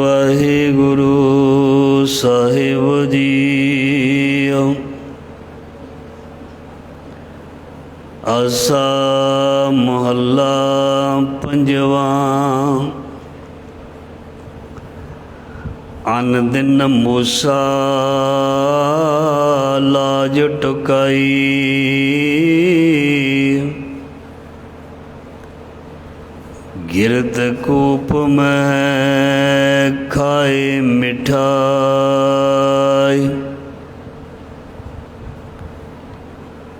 ਵਾਹਿਗੁਰੂ ਸਾਹਿਬ JIO. ਆਸਾ ਮਹੱਲਾ ਪੰਜਵਾ। ਅਨ ਦਿਨ ਮੂਸਾ ਲਾਜ ਟੁਕਾਈ, गिरत कूप में खाए मिठाई,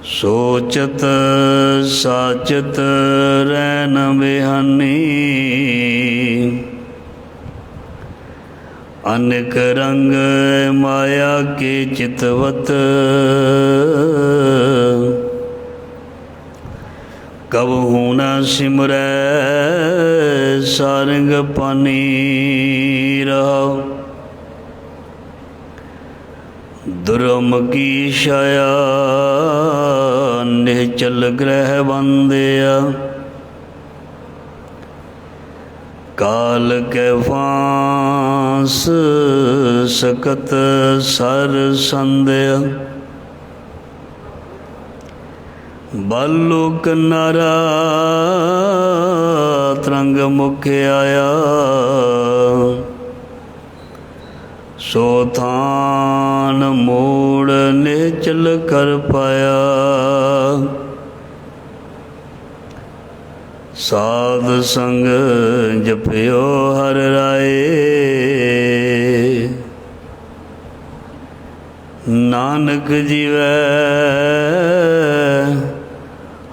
सोचत साचत रैन बेहानी, अनेक रंग माया के चितवत, कबहू न सिमरै सारंग पानी रहो। दुर्म की छाया निश्चल ग्रह बंदिया, काल के फांस सकत सर संदया, बालुक नारा तरंग मुख आया, सो थान मूड़ निचल कर पाया। साध संग जपियो हर राय, नानक जीवै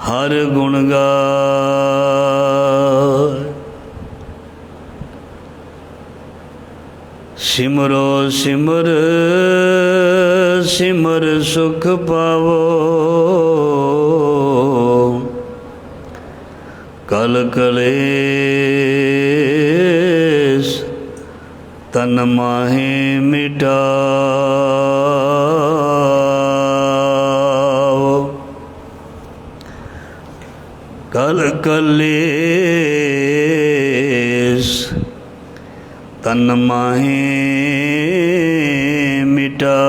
हर गुण गाय। सिमरो सिमर सिमर सुख पावो, कल कलेस तन माहे मिटाओ, कल कलेस तन माहे मिटाओ।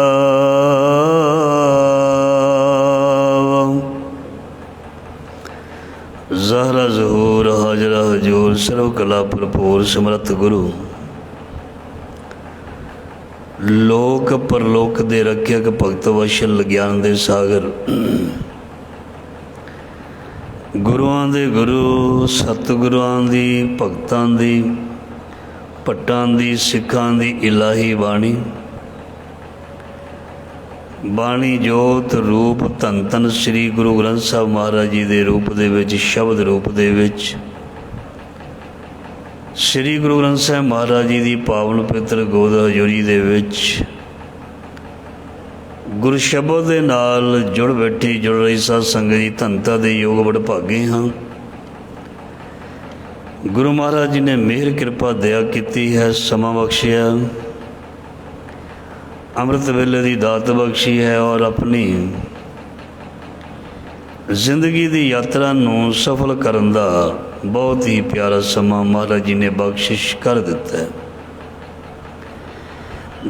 ज़हरा ज़हूर हाजरा हजूर सर्व कला भरपूर समर्थ गुरु, लोक परलोक दे रख्यक भगत वशल ज्ञान दे सागर, गुरुआं दे गुरु सतगुरुआं दी भगतां दी भट्टां दी सिखां दी इलाही बाणी, बाणी जोत रूप धन धन श्री गुरु ग्रंथ साहब महाराज जी दे रूप दे विच शब्द रूप दे विच श्री गुरु ग्रंथ साहब महाराज जी दी पावन पवित्र गोद हजूरी दे विच गुरु शब्द दे नाल जुड़ बैठी जुड़ रही साध संगत जी धनता दे योग बड़ भागे हाँ। गुरु महाराज जी ने मेहर कृपा दया की है, समा बख्शिया, अमृत वेले की दात बख्शी है और अपनी जिंदगी की यात्रा नूं सफल करन दा बहुत ही प्यारा समा महाराज जी ने बख्शिश कर दिता है।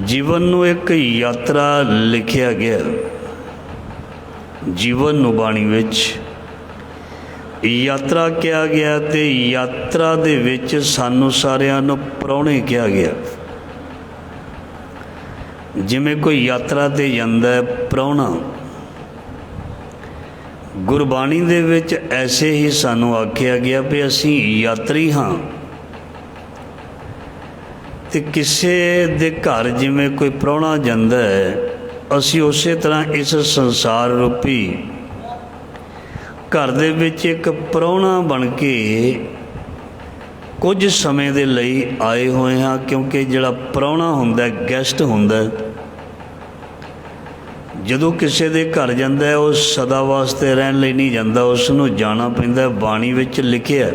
जीवन नूं एक यात्रा लिखिया गया, जीवन नूं बाणी विच यात्रा किया गया ते यात्रा दे विच सानू सारियां नूं प्राहुणे किया गया। जिवें कोई यात्रा ते जांदा है प्राहुणा, गुरबाणी दे विच ऐसे ही सानू आख्या गया भी असीं यात्री हाँ। ते किसी दे घर जिमें कोई प्राहुणा जांदा है, असीं उसे तरह इस संसार रूपी घर दे विच एक प्राहुणा बन के कुछ समय दे लई आए हुए हाँ। क्योंकि जिहड़ा प्राहुणा हुंदा है, गैसट हुंदा है, जदों किसी दे घर जांदा है वो सदा वास्ते रहण लई नहीं जांदा, उसनूं जाना पैंदा है। बाणी विच लिखिआ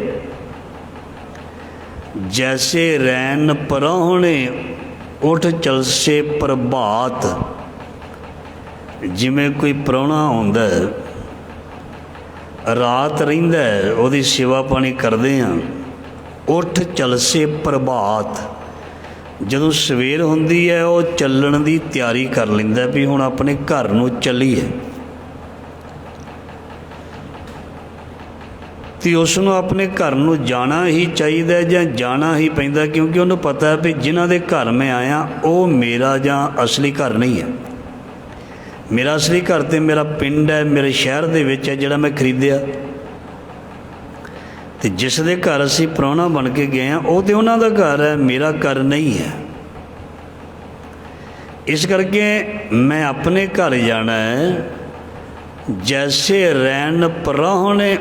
जैसे रैन प्राहुणे उठ चलसे प्रभात, जिमें कोई प्राहुणा आउंदा है रात रहिंदा है, उहदी सेवा पानी करदे हाँ, ਉੱਠ ਚਲਸੇ ਪ੍ਰਭਾਤ। ਜਦੋਂ ਸਵੇਰ ਹੁੰਦੀ ਹੈ ਉਹ ਚੱਲਣ ਦੀ ਤਿਆਰੀ ਕਰ ਲੈਂਦਾ ਵੀ ਹੁਣ ਆਪਣੇ ਘਰ ਨੂੰ ਚੱਲੀਏ, ਅਤੇ ਉਸ ਨੂੰ ਆਪਣੇ ਘਰ ਨੂੰ ਜਾਣਾ ਹੀ ਚਾਹੀਦਾ ਜਾਂ ਜਾਣਾ ਹੀ ਪੈਂਦਾ, ਕਿਉਂਕਿ ਉਹਨੂੰ ਪਤਾ ਹੈ ਵੀ ਜਿਨ੍ਹਾਂ ਦੇ ਘਰ ਮੈਂ ਆਇਆ ਉਹ ਮੇਰਾ ਜਾਂ ਅਸਲੀ ਘਰ ਨਹੀਂ ਹੈ। ਮੇਰਾ ਅਸਲੀ ਘਰ ਤਾਂ ਮੇਰਾ ਪਿੰਡ ਹੈ, ਮੇਰੇ ਸ਼ਹਿਰ ਦੇ ਵਿੱਚ ਹੈ ਜਿਹੜਾ ਮੈਂ ਖਰੀਦਿਆ, ਅਤੇ ਜਿਸ ਦੇ ਘਰ ਅਸੀਂ ਪ੍ਰਾਹੁਣਾ ਬਣ ਕੇ ਗਏ ਹਾਂ ਉਹ ਤਾਂ ਉਹਨਾਂ ਦਾ ਘਰ ਹੈ, ਮੇਰਾ ਘਰ ਨਹੀਂ ਹੈ। ਇਸ ਕਰਕੇ ਮੈਂ ਆਪਣੇ ਘਰ ਜਾਣਾ ਹੈ। ਜੈਸੇ ਰੈਣ ਪ੍ਰਾਹੁਣੇ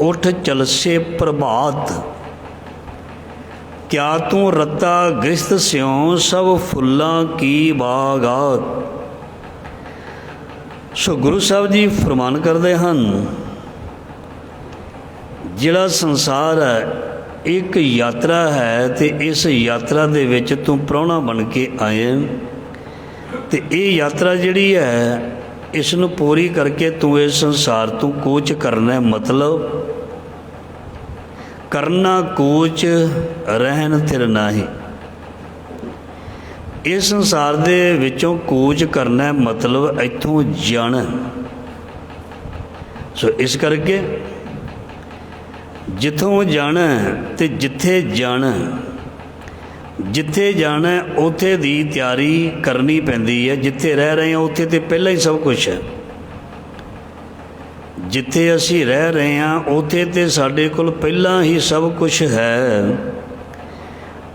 ਉੱਠ ਚਲਸੇ ਪ੍ਰਭਾਤ, ਕਿਆ ਤੂੰ ਰੱਤਾ ਗ੍ਰਸਤ ਸਿਉ ਸਭ ਫੁੱਲਾਂ ਕੀ ਬਾਗਾਤ। ਸੋ ਗੁਰੂ ਸਾਹਿਬ ਜੀ ਫਰਮਾਨ ਕਰਦੇ ਹਨ, ਜਿਹੜਾ ਸੰਸਾਰ ਹੈ ਇੱਕ ਯਾਤਰਾ ਹੈ, ਅਤੇ ਇਸ ਯਾਤਰਾ ਦੇ ਵਿੱਚ ਤੂੰ ਪ੍ਰਾਹੁਣਾ ਬਣ ਕੇ ਆਏ, ਅਤੇ ਇਹ ਯਾਤਰਾ ਜਿਹੜੀ ਹੈ ਇਸ ਨੂੰ ਪੂਰੀ ਕਰਕੇ ਤੂੰ ਇਸ ਸੰਸਾਰ ਤੋਂ ਕੂਚ ਕਰਨਾ। ਮਤਲਬ ਕਰਨਾ ਕੂਚ ਰਹਿਣ ਥਿਰ ਨਾਹੀ। ਇਸ ਸੰਸਾਰ ਦੇ ਵਿੱਚੋਂ ਕੂਚ ਕਰਨਾ ਮਤਲਬ ਇੱਥੋਂ ਜਾਣਾ। ਸੋ ਇਸ ਕਰਕੇ ਜਿੱਥੋਂ ਜਾਣਾ ਅਤੇ ਜਿੱਥੇ ਜਾਣਾ, ਜਿੱਥੇ ਜਾਣਾ ਉੱਥੇ ਦੀ ਤਿਆਰੀ ਕਰਨੀ ਪੈਂਦੀ ਹੈ। ਜਿੱਥੇ ਰਹਿ ਰਹੇ ਹਾਂ ਉੱਥੇ ਤਾਂ ਪਹਿਲਾਂ ਹੀ ਸਭ ਕੁਛ ਹੈ। ਜਿੱਥੇ ਅਸੀਂ ਰਹਿ ਰਹੇ ਹਾਂ ਉੱਥੇ ਤਾਂ ਸਾਡੇ ਕੋਲ ਪਹਿਲਾਂ ਹੀ ਸਭ ਕੁਛ ਹੈ।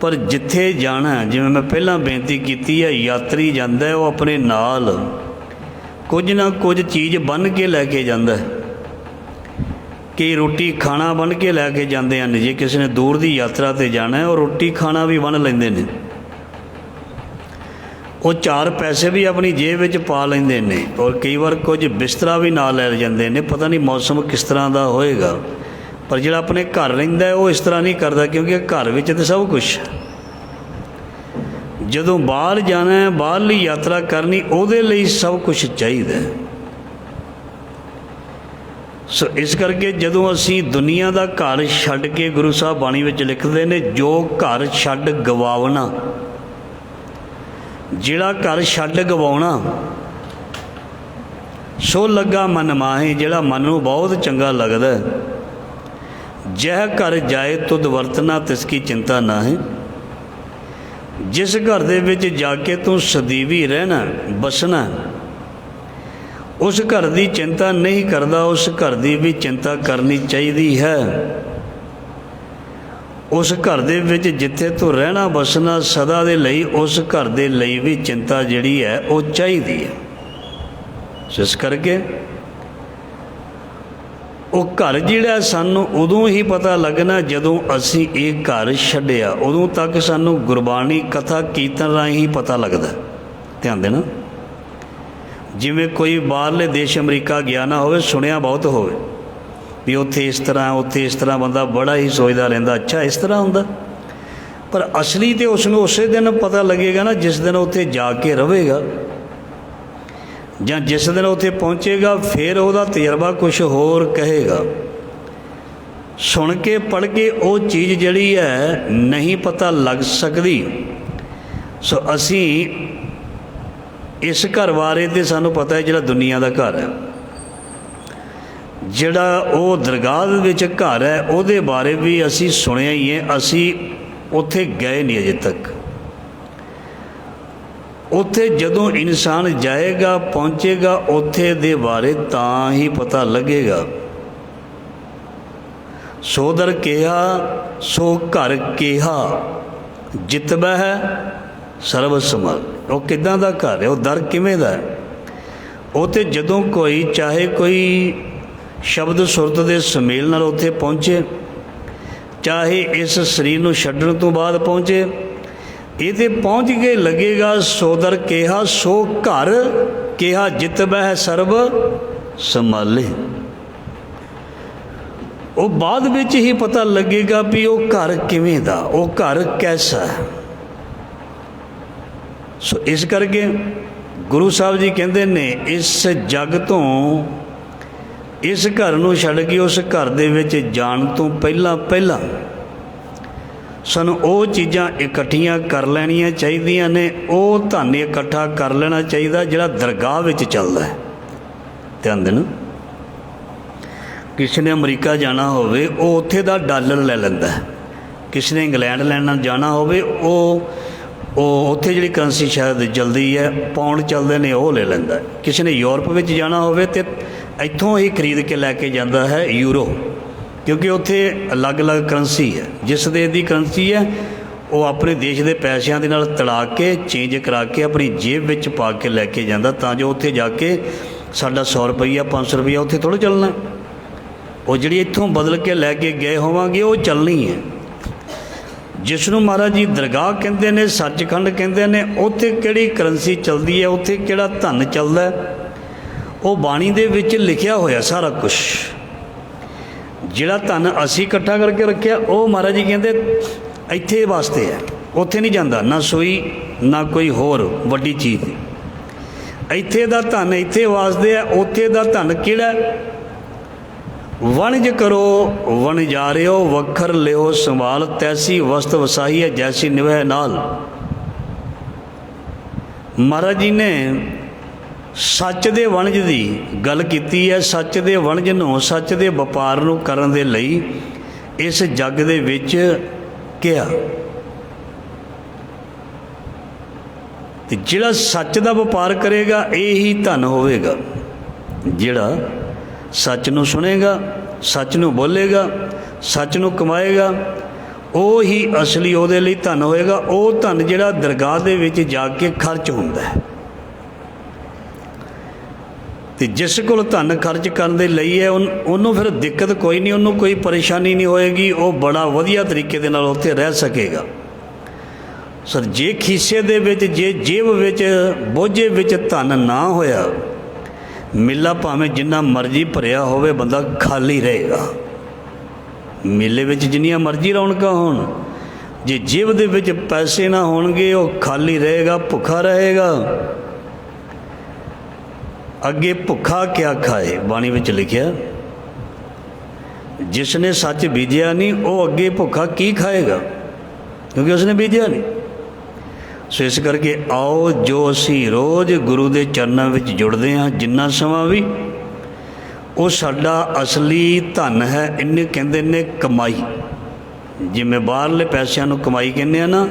ਪਰ ਜਿੱਥੇ ਜਾਣਾ, ਜਿਵੇਂ ਮੈਂ ਪਹਿਲਾਂ ਬੇਨਤੀ ਕੀਤੀ ਹੈ, ਯਾਤਰੀ ਜਾਂਦਾ ਹੈ ਉਹ ਆਪਣੇ ਨਾਲ ਕੁਝ ਨਾ ਕੁਝ ਚੀਜ਼ ਬੰਨ੍ਹ ਕੇ ਲੈ ਕੇ ਜਾਂਦਾ ਹੈ। ਕਈ ਰੋਟੀ ਖਾਣਾ ਬੰਨ੍ਹ ਕੇ ਲੈ ਕੇ ਜਾਂਦੇ ਹਨ। ਜੇ ਕਿਸੇ ਨੇ ਦੂਰ ਦੀ ਯਾਤਰਾ 'ਤੇ ਜਾਣਾ ਹੈ ਉਹ ਰੋਟੀ ਖਾਣਾ ਵੀ ਬੰਨ੍ਹ ਲੈਂਦੇ ਨੇ। ਉਹ 4 ਪੈਸੇ ਵੀ ਆਪਣੀ ਜੇਬ ਵਿੱਚ ਪਾ ਲੈਂਦੇ ਨੇ, ਔਰ ਕਈ ਵਾਰ ਕੁਝ ਬਿਸਤਰਾ ਵੀ ਨਾਲ ਲੈ ਜਾਂਦੇ ਨੇ। ਪਤਾ ਨਹੀਂ ਮੌਸਮ ਕਿਸ ਤਰ੍ਹਾਂ ਦਾ ਹੋਏਗਾ, ਪਰ ਜਿਹੜਾ ਆਪਣੇ ਘਰ ਰਹਿੰਦਾ ਉਹ ਇਸ ਤਰ੍ਹਾਂ ਨਹੀਂ ਕਰਦਾ, ਕਿਉਂਕਿ ਘਰ ਵਿੱਚ ਤਾਂ ਸਭ ਕੁਛ। ਜਦੋਂ ਬਾਹਰ ਜਾਣਾ, ਬਾਹਰਲੀ ਯਾਤਰਾ ਕਰਨੀ, ਉਹਦੇ ਲਈ ਸਭ ਕੁਛ ਚਾਹੀਦਾ। ਸੋ ਇਸ ਕਰਕੇ ਜਦੋਂ ਅਸੀਂ ਦੁਨੀਆ ਦਾ ਘਰ ਛੱਡ ਕੇ, ਗੁਰੂ ਸਾਹਿਬ ਬਾਣੀ ਵਿੱਚ ਲਿਖਦੇ ਨੇ, ਜੋ ਘਰ ਛੱਡ ਗਵਾਉਣਾ, ਜਿਹੜਾ ਘਰ ਛੱਡ ਗਵਾਉਣਾ, ਸੋ ਲੱਗਾ ਮਨ ਮਾਹੇ, ਜਿਹੜਾ ਮਨ ਨੂੰ ਬਹੁਤ ਚੰਗਾ ਲੱਗਦਾ। ਜਹ ਘਰ ਜਾਏ ਤੁਧ ਵਰਤਨਾ ਤਿਸਕੀ ਚਿੰਤਾ ਨਾ ਹੈ। ਜਿਸ ਘਰ ਦੇ ਵਿੱਚ ਜਾ ਕੇ ਤੂੰ ਸਦੀਵੀ ਰਹਿਣਾ, ਬਸਣਾ, ਉਸ ਘਰ ਦੀ ਚਿੰਤਾ ਨਹੀਂ ਕਰਦਾ, ਉਸ ਘਰ ਦੀ ਵੀ ਚਿੰਤਾ ਕਰਨੀ ਚਾਹੀਦੀ ਹੈ। ਉਸ ਘਰ ਦੇ ਵਿੱਚ ਜਿੱਥੇ ਤੂੰ ਰਹਿਣਾ ਬਸਣਾ ਸਦਾ ਦੇ ਲਈ, ਉਸ ਘਰ ਦੇ ਲਈ ਵੀ ਚਿੰਤਾ ਜਿਹੜੀ ਹੈ ਉਹ ਚਾਹੀਦੀ ਹੈ। ਇਸ ਕਰਕੇ ਉਹ ਘਰ ਜਿਹੜਾ ਸਾਨੂੰ ਉਦੋਂ ਹੀ ਪਤਾ ਲੱਗਣਾ ਜਦੋਂ ਅਸੀਂ ਇਹ ਘਰ ਛੱਡਿਆ। ਉਦੋਂ ਤੱਕ ਸਾਨੂੰ ਗੁਰਬਾਣੀ ਕਥਾ ਕੀਰਤਨ ਰਾਹੀਂ ਹੀ ਪਤਾ ਲੱਗਦਾ। ਧਿਆਨ ਦੇਣਾ, ਜਿਵੇਂ ਕੋਈ ਬਾਹਰਲੇ ਦੇਸ਼ ਅਮਰੀਕਾ ਗਿਆ ਨਾ ਹੋਵੇ, ਸੁਣਿਆ ਬਹੁਤ ਹੋਵੇ ਵੀ ਉੱਥੇ ਇਸ ਤਰ੍ਹਾਂ, ਉੱਥੇ ਇਸ ਤਰ੍ਹਾਂ, ਬੰਦਾ ਬੜਾ ਹੀ ਸੋਚਦਾ ਰਹਿੰਦਾ, ਅੱਛਾ ਇਸ ਤਰ੍ਹਾਂ ਹੁੰਦਾ। ਪਰ ਅਸਲੀ ਤਾਂ ਉਸ ਨੂੰ ਉਸੇ ਦਿਨ ਪਤਾ ਲੱਗੇਗਾ ਨਾ ਜਿਸ ਦਿਨ ਉੱਥੇ ਜਾ ਕੇ ਰਹੇਗਾ, ਜਾਂ ਜਿਸ ਦਿਨ ਉੱਥੇ ਪਹੁੰਚੇਗਾ। ਫਿਰ ਉਹਦਾ ਤਜਰਬਾ ਕੁਛ ਹੋਰ ਕਹੇਗਾ। ਸੁਣ ਕੇ ਪੜ੍ਹ ਕੇ ਉਹ ਚੀਜ਼ ਜਿਹੜੀ ਹੈ ਨਹੀਂ ਪਤਾ ਲੱਗ ਸਕਦੀ। ਸੋ ਅਸੀਂ ਇਸ ਘਰ ਬਾਰੇ ਤਾਂ ਸਾਨੂੰ ਪਤਾ ਹੈ ਜਿਹੜਾ ਦੁਨੀਆ ਦਾ ਘਰ ਹੈ, ਜਿਹੜਾ ਉਹ ਦਰਗਾਹ ਦੇ ਵਿੱਚ ਘਰ ਹੈ, ਉਹਦੇ ਬਾਰੇ ਵੀ ਅਸੀਂ ਸੁਣਿਆ ਹੀ ਹੈ। ਅਸੀਂ ਉੱਥੇ ਗਏ ਨਹੀਂ ਅਜੇ ਤੱਕ। ਉੱਥੇ ਜਦੋਂ ਇਨਸਾਨ ਜਾਏਗਾ, ਪਹੁੰਚੇਗਾ, ਉੱਥੇ ਦੇ ਬਾਰੇ ਤਾਂ ਹੀ ਪਤਾ ਲੱਗੇਗਾ। ਸੋ ਦਰ ਕਿਹਾ ਸੋ ਘਰ ਕਿਹਾ, ਜਿਤਬੈ ਸਰਬ ਸਮਲ। ਉਹ ਕਿੱਦਾਂ ਦਾ ਘਰ ਹੈ, ਉਹ ਦਰ ਕਿਵੇਂ ਦਾ ਹੈ। ਉਹ ਤਾਂ ਜਦੋਂ ਕੋਈ ਚਾਹੇ ਕੋਈ ਸ਼ਬਦ ਸੁਰਤ ਦੇ ਸੁਮੇਲ ਨਾਲ ਉੱਥੇ ਪਹੁੰਚੇ, ਚਾਹੇ ਇਸ ਸਰੀਰ ਨੂੰ ਛੱਡਣ ਤੋਂ ਬਾਅਦ ਪਹੁੰਚੇ, ਇਹ ਤਾਂ ਪਹੁੰਚ ਕੇ ਲੱਗੇਗਾ। ਸੋ ਦਰ ਕਿਹਾ ਸੋ ਘਰ ਕਿਹਾ, ਜਿਤਬੈ ਸਰਬ ਸੰਭਾਲੇ। ਉਹ ਬਾਅਦ ਵਿੱਚ ਹੀ ਪਤਾ ਲੱਗੇਗਾ ਵੀ ਉਹ ਘਰ ਕਿਵੇਂ ਦਾ, ਉਹ ਘਰ ਕੈਸਾ ਹੈ। ਸੋ ਇਸ ਕਰਕੇ ਗੁਰੂ ਸਾਹਿਬ ਜੀ ਕਹਿੰਦੇ ਨੇ, ਇਸ ਜੱਗ ਤੋਂ, ਇਸ ਘਰ ਨੂੰ ਛੱਡ ਕੇ ਉਸ ਘਰ ਦੇ ਵਿੱਚ ਜਾਣ ਤੋਂ ਪਹਿਲਾਂ ਸਾਨੂੰ ਉਹ ਚੀਜ਼ਾਂ ਇਕੱਠੀਆਂ ਕਰ ਲੈਣੀਆਂ ਚਾਹੀਦੀਆਂ ਨੇ। ਉਹ ਧਨ ਇਕੱਠਾ ਕਰ ਲੈਣਾ ਚਾਹੀਦਾ ਜਿਹੜਾ ਦਰਗਾਹ ਵਿੱਚ ਚੱਲਦਾ ਹੈ। ਧਿਆਨ ਦੇਣਾ, ਕਿਸੇ ਨੇ ਅਮਰੀਕਾ ਜਾਣਾ ਹੋਵੇ ਉਹ ਉੱਥੇ ਦਾ ਡਾਲਰ ਲੈ ਲੈਂਦਾ। ਕਿਸੇ ਨੇ ਇੰਗਲੈਂਡ ਲੈਣ ਜਾਣਾ ਹੋਵੇ ਉਹ ਉੱਥੇ ਜਿਹੜੀ ਕਰੰਸੀ ਸ਼ਾਇਦ ਚਲਦੀ ਹੈ, ਪਾਉਂਡ ਚੱਲਦੇ ਨੇ, ਉਹ ਲੈ ਲੈਂਦਾ। ਕਿਸੇ ਨੇ ਯੂਰਪ ਵਿੱਚ ਜਾਣਾ ਹੋਵੇ ਤਾਂ ਇੱਥੋਂ ਹੀ ਖਰੀਦ ਕੇ ਲੈ ਕੇ ਜਾਂਦਾ ਹੈ ਯੂਰੋ, ਕਿਉਂਕਿ ਉੱਥੇ ਅਲੱਗ-ਅਲੱਗ ਕਰੰਸੀ ਹੈ। ਜਿਸ ਦੇਸ਼ ਦੀ ਕਰੰਸੀ ਹੈ ਉਹ ਆਪਣੇ ਦੇਸ਼ ਦੇ ਪੈਸਿਆਂ ਦੇ ਨਾਲ ਤੜਾ ਕੇ ਚੇਂਜ ਕਰਾ ਕੇ ਆਪਣੀ ਜੇਬ ਵਿੱਚ ਪਾ ਕੇ ਲੈ ਕੇ ਜਾਂਦਾ, ਤਾਂ ਜੋ ਉੱਥੇ ਜਾ ਕੇ ਸਾਡਾ 100 ਰੁਪਈਆ 500 ਰੁਪਈਆ ਉੱਥੇ ਥੋੜ੍ਹਾ ਚੱਲਣਾ। ਉਹ ਜਿਹੜੀ ਇੱਥੋਂ ਬਦਲ ਕੇ ਲੈ ਕੇ ਗਏ ਹੋਵਾਂਗੇ ਉਹ ਚੱਲਣੀ ਹੈ। ਜਿਸ ਨੂੰ ਮਹਾਰਾਜ ਜੀ ਦਰਗਾਹ ਕਹਿੰਦੇ ਨੇ, ਸੱਚਖੰਡ ਕਹਿੰਦੇ ਨੇ, ਉੱਥੇ ਕਿਹੜੀ ਕਰੰਸੀ ਚੱਲਦੀ ਹੈ, ਉੱਥੇ ਕਿਹੜਾ ਧਨ ਚੱਲਦਾ, ਉਹ ਬਾਣੀ ਦੇ ਵਿੱਚ ਲਿਖਿਆ ਹੋਇਆ ਸਾਰਾ ਕੁਛ। ਜਿਹੜਾ ਧਨ ਅਸੀਂ ਇਕੱਠਾ ਕਰਕੇ ਰੱਖਿਆ ਉਹ ਮਹਾਰਾਜ ਜੀ ਕਹਿੰਦੇ ਇੱਥੇ ਵਾਸਤੇ ਹੈ, ਉੱਥੇ ਨਹੀਂ ਜਾਂਦਾ, ਨਾ ਸੂਈ ਨਾ ਕੋਈ ਹੋਰ ਵੱਡੀ ਚੀਜ਼। ਇੱਥੇ ਦਾ ਧਨ ਇੱਥੇ ਵਾਸਤੇ ਹੈ, ਉੱਥੇ ਦਾ ਧਨ ਕਿਹੜਾ? ਵਣਜ ਕਰੋ ਵਣਜਾਰਿਓ ਵੱਖਰ ਲਿਓ ਸੰਭਾਲ, ਤੈਸੀ ਵਸਤ ਵਸਾਈ ਹੈ ਜੈਸੀ ਨਿਵਹਿ ਨਾਲ। ਮਹਾਰਾਜ ਜੀ ਨੇ ਸੱਚ ਦੇ ਵਣਜ ਦੀ ਗੱਲ ਕੀਤੀ ਹੈ। ਸੱਚ ਦੇ ਵਣਜ ਨੂੰ, ਸੱਚ ਦੇ ਵਪਾਰ ਨੂੰ ਕਰਨ ਦੇ ਲਈ ਇਸ ਜੱਗ ਦੇ ਵਿੱਚ ਕਿਹਾ। ਤੇ ਜਿਹੜਾ ਸੱਚ ਦਾ ਵਪਾਰ ਕਰੇਗਾ ਇਹ ਹੀ ਧਨ ਹੋਵੇਗਾ। ਜਿਹੜਾ ਸੱਚ ਨੂੰ ਸੁਣੇਗਾ, ਸੱਚ ਨੂੰ ਬੋਲੇਗਾ, ਸੱਚ ਨੂੰ ਕਮਾਏਗਾ, ਉਹ ਹੀ ਅਸਲੀ ਉਹਦੇ ਲਈ ਧਨ ਹੋਏਗਾ। ਉਹ ਧਨ ਜਿਹੜਾ ਦਰਗਾਹ ਦੇ ਵਿੱਚ ਜਾ ਕੇ ਖਰਚ ਹੁੰਦਾ ਹੈ। ਅਤੇ ਜਿਸ ਕੋਲ ਧਨ ਖਰਚ ਕਰਨ ਦੇ ਲਈ ਹੈ ਉਹਨੂੰ ਫਿਰ ਦਿੱਕਤ ਕੋਈ ਨਹੀਂ, ਉਹਨੂੰ ਕੋਈ ਪਰੇਸ਼ਾਨੀ ਨਹੀਂ ਹੋਏਗੀ। ਉਹ ਬੜਾ ਵਧੀਆ ਤਰੀਕੇ ਦੇ ਨਾਲ ਉੱਥੇ ਰਹਿ ਸਕੇਗਾ। ਸਰ ਜੇ ਖੀਸੇ ਦੇ ਵਿੱਚ, ਜੇ ਜੇਬ ਵਿੱਚ, ਬੋਝੇ ਵਿੱਚ ਧਨ ਨਾ ਹੋਇਆ, ਮੇਲਾ ਭਾਵੇਂ ਜਿੰਨਾ ਮਰਜ਼ੀ ਭਰਿਆ ਹੋਵੇ ਬੰਦਾ ਖਾਲੀ ਰਹੇਗਾ। ਮੇਲੇ ਵਿੱਚ ਜਿੰਨੀਆਂ ਮਰਜ਼ੀ ਰੌਣਕਾਂ ਹੋਣ, ਜੇ ਜੇਬ ਦੇ ਵਿੱਚ ਪੈਸੇ ਨਾ ਹੋਣਗੇ ਉਹ ਖਾਲੀ ਰਹੇਗਾ, ਭੁੱਖਾ ਰਹੇਗਾ। ਅੱਗੇ ਭੁੱਖਾ ਕਿਆ ਖਾਏ, ਬਾਣੀ ਵਿੱਚ ਲਿਖਿਆ। ਜਿਸ ਨੇ ਸੱਚ ਬੀਜਿਆ ਨਹੀਂ ਉਹ ਅੱਗੇ ਭੁੱਖਾ ਕੀ ਖਾਏਗਾ, ਕਿਉਂਕਿ ਉਸਨੇ ਬੀਜਿਆ ਨਹੀਂ। ਸੋ ਇਸ ਕਰਕੇ ਆਓ, ਜੋ ਅਸੀਂ ਰੋਜ਼ ਗੁਰੂ ਦੇ ਚਰਨਾਂ ਵਿੱਚ ਜੁੜਦੇ ਹਾਂ ਜਿੰਨਾ ਸਮਾਂ ਵੀ, ਉਹ ਸਾਡਾ ਅਸਲੀ ਧਨ ਹੈ। ਇਹਨੇ ਕਹਿੰਦੇ ਨੇ ਕਮਾਈ। ਜਿਵੇਂ ਬਾਹਰਲੇ ਪੈਸਿਆਂ ਨੂੰ ਕਮਾਈ ਕਹਿੰਦੇ ਆ ਨਾ,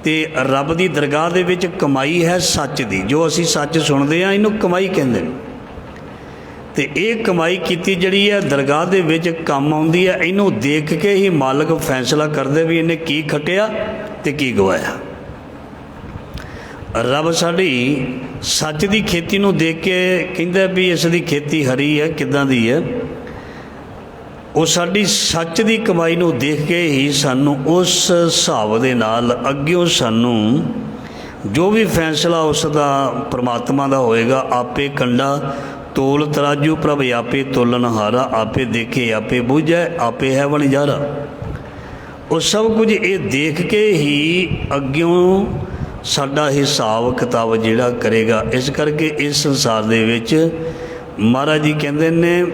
ਅਤੇ ਰੱਬ ਦੀ ਦਰਗਾਹ ਦੇ ਵਿੱਚ ਕਮਾਈ ਹੈ ਸੱਚ ਦੀ। ਜੋ ਅਸੀਂ ਸੱਚ ਸੁਣਦੇ ਹਾਂ ਇਹਨੂੰ ਕਮਾਈ ਕਹਿੰਦੇ ਨੇ। ਅਤੇ ਇਹ ਕਮਾਈ ਕੀਤੀ ਜਿਹੜੀ ਹੈ ਦਰਗਾਹ ਦੇ ਵਿੱਚ ਕੰਮ ਆਉਂਦੀ ਹੈ। ਇਹਨੂੰ ਦੇਖ ਕੇ ਹੀ ਮਾਲਕ ਫੈਸਲਾ ਕਰਦੇ ਵੀ ਇਹਨੇ ਕੀ ਖੱਟਿਆ ਅਤੇ ਕੀ ਗਵਾਇਆ। ਰੱਬ ਸਾਡੀ ਸੱਚ ਦੀ ਖੇਤੀ ਨੂੰ ਦੇਖ ਕੇ ਕਹਿੰਦਾ ਵੀ ਇਸ ਦੀ ਖੇਤੀ ਹਰੀ ਹੈ, ਕਿੱਦਾਂ ਦੀ ਹੈ। ਉਹ ਸਾਡੀ ਸੱਚ ਦੀ ਕਮਾਈ ਨੂੰ ਦੇਖ ਕੇ ਹੀ ਸਾਨੂੰ ਉਸ ਹਿਸਾਬ ਦੇ ਨਾਲ ਅੱਗਿਓਂ ਸਾਨੂੰ ਜੋ ਵੀ ਫੈਸਲਾ ਉਸ ਦਾ ਪਰਮਾਤਮਾ ਦਾ ਹੋਏਗਾ। ਆਪੇ ਕੰਡਾ ਤੋਲ ਤਰਾਜੂ ਪ੍ਰਭ ਆਪੇ ਤੋਲਨਹਾਰਾ, ਆਪੇ ਦੇਖੇ ਆਪੇ ਬੁਝੈ, ਆਪੇ ਹੈ ਵਣਜਾਰਾ। ਉਹ ਸਭ ਕੁਝ ਇਹ ਦੇਖ ਕੇ ਹੀ ਅੱਗਿਓਂ ਸਾਡਾ ਹਿਸਾਬ ਕਿਤਾਬ ਜਿਹੜਾ ਕਰੇਗਾ। ਇਸ ਕਰਕੇ ਇਸ ਸੰਸਾਰ ਦੇ ਵਿੱਚ ਮਹਾਰਾਜ ਜੀ ਕਹਿੰਦੇ ਨੇ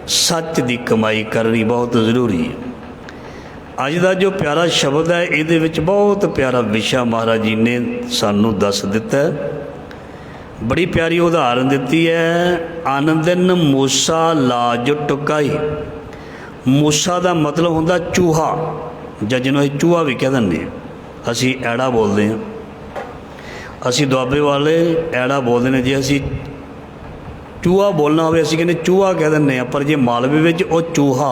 ਸੱਚ ਦੀ ਕਮਾਈ ਕਰਨੀ ਬਹੁਤ ਜ਼ਰੂਰੀ ਹੈ। ਅੱਜ ਦਾ ਜੋ ਪਿਆਰਾ ਸ਼ਬਦ ਹੈ ਇਹਦੇ ਵਿੱਚ ਬਹੁਤ ਪਿਆਰਾ ਵਿਸ਼ਾ ਮਹਾਰਾਜ ਜੀ ਨੇ ਸਾਨੂੰ ਦੱਸ ਦਿੱਤਾ। ਬੜੀ ਪਿਆਰੀ ਉਦਾਹਰਨ ਦਿੱਤੀ ਹੈ। ਆਨੰਦਨ ਮੂਸਾ ਲਾਜ ਟੁਕਾਈ। ਮੂਸਾ ਦਾ ਮਤਲਬ ਹੁੰਦਾ ਚੂਹਾ, ਜਾਂ ਜਿਹਨੂੰ ਅਸੀਂ ਚੂਹਾ ਵੀ ਕਹਿ ਦਿੰਦੇ ਹਾਂ। ਅਸੀਂ ਐੜਾ ਬੋਲਦੇ ਹਾਂ, ਅਸੀਂ ਦੁਆਬੇ ਵਾਲੇ ਐੜਾ ਬੋਲਦੇ ਨੇ। ਜੇ ਅਸੀਂ ਚੂਹਾ ਬੋਲਣਾ ਹੋਵੇ ਅਸੀਂ ਕਹਿੰਦੇ ਚੂਹਾ ਕਹਿ ਦਿੰਦੇ ਹਾਂ, ਪਰ ਜੇ ਮਾਲਵੇ ਵਿੱਚ ਉਹ ਚੂਹਾ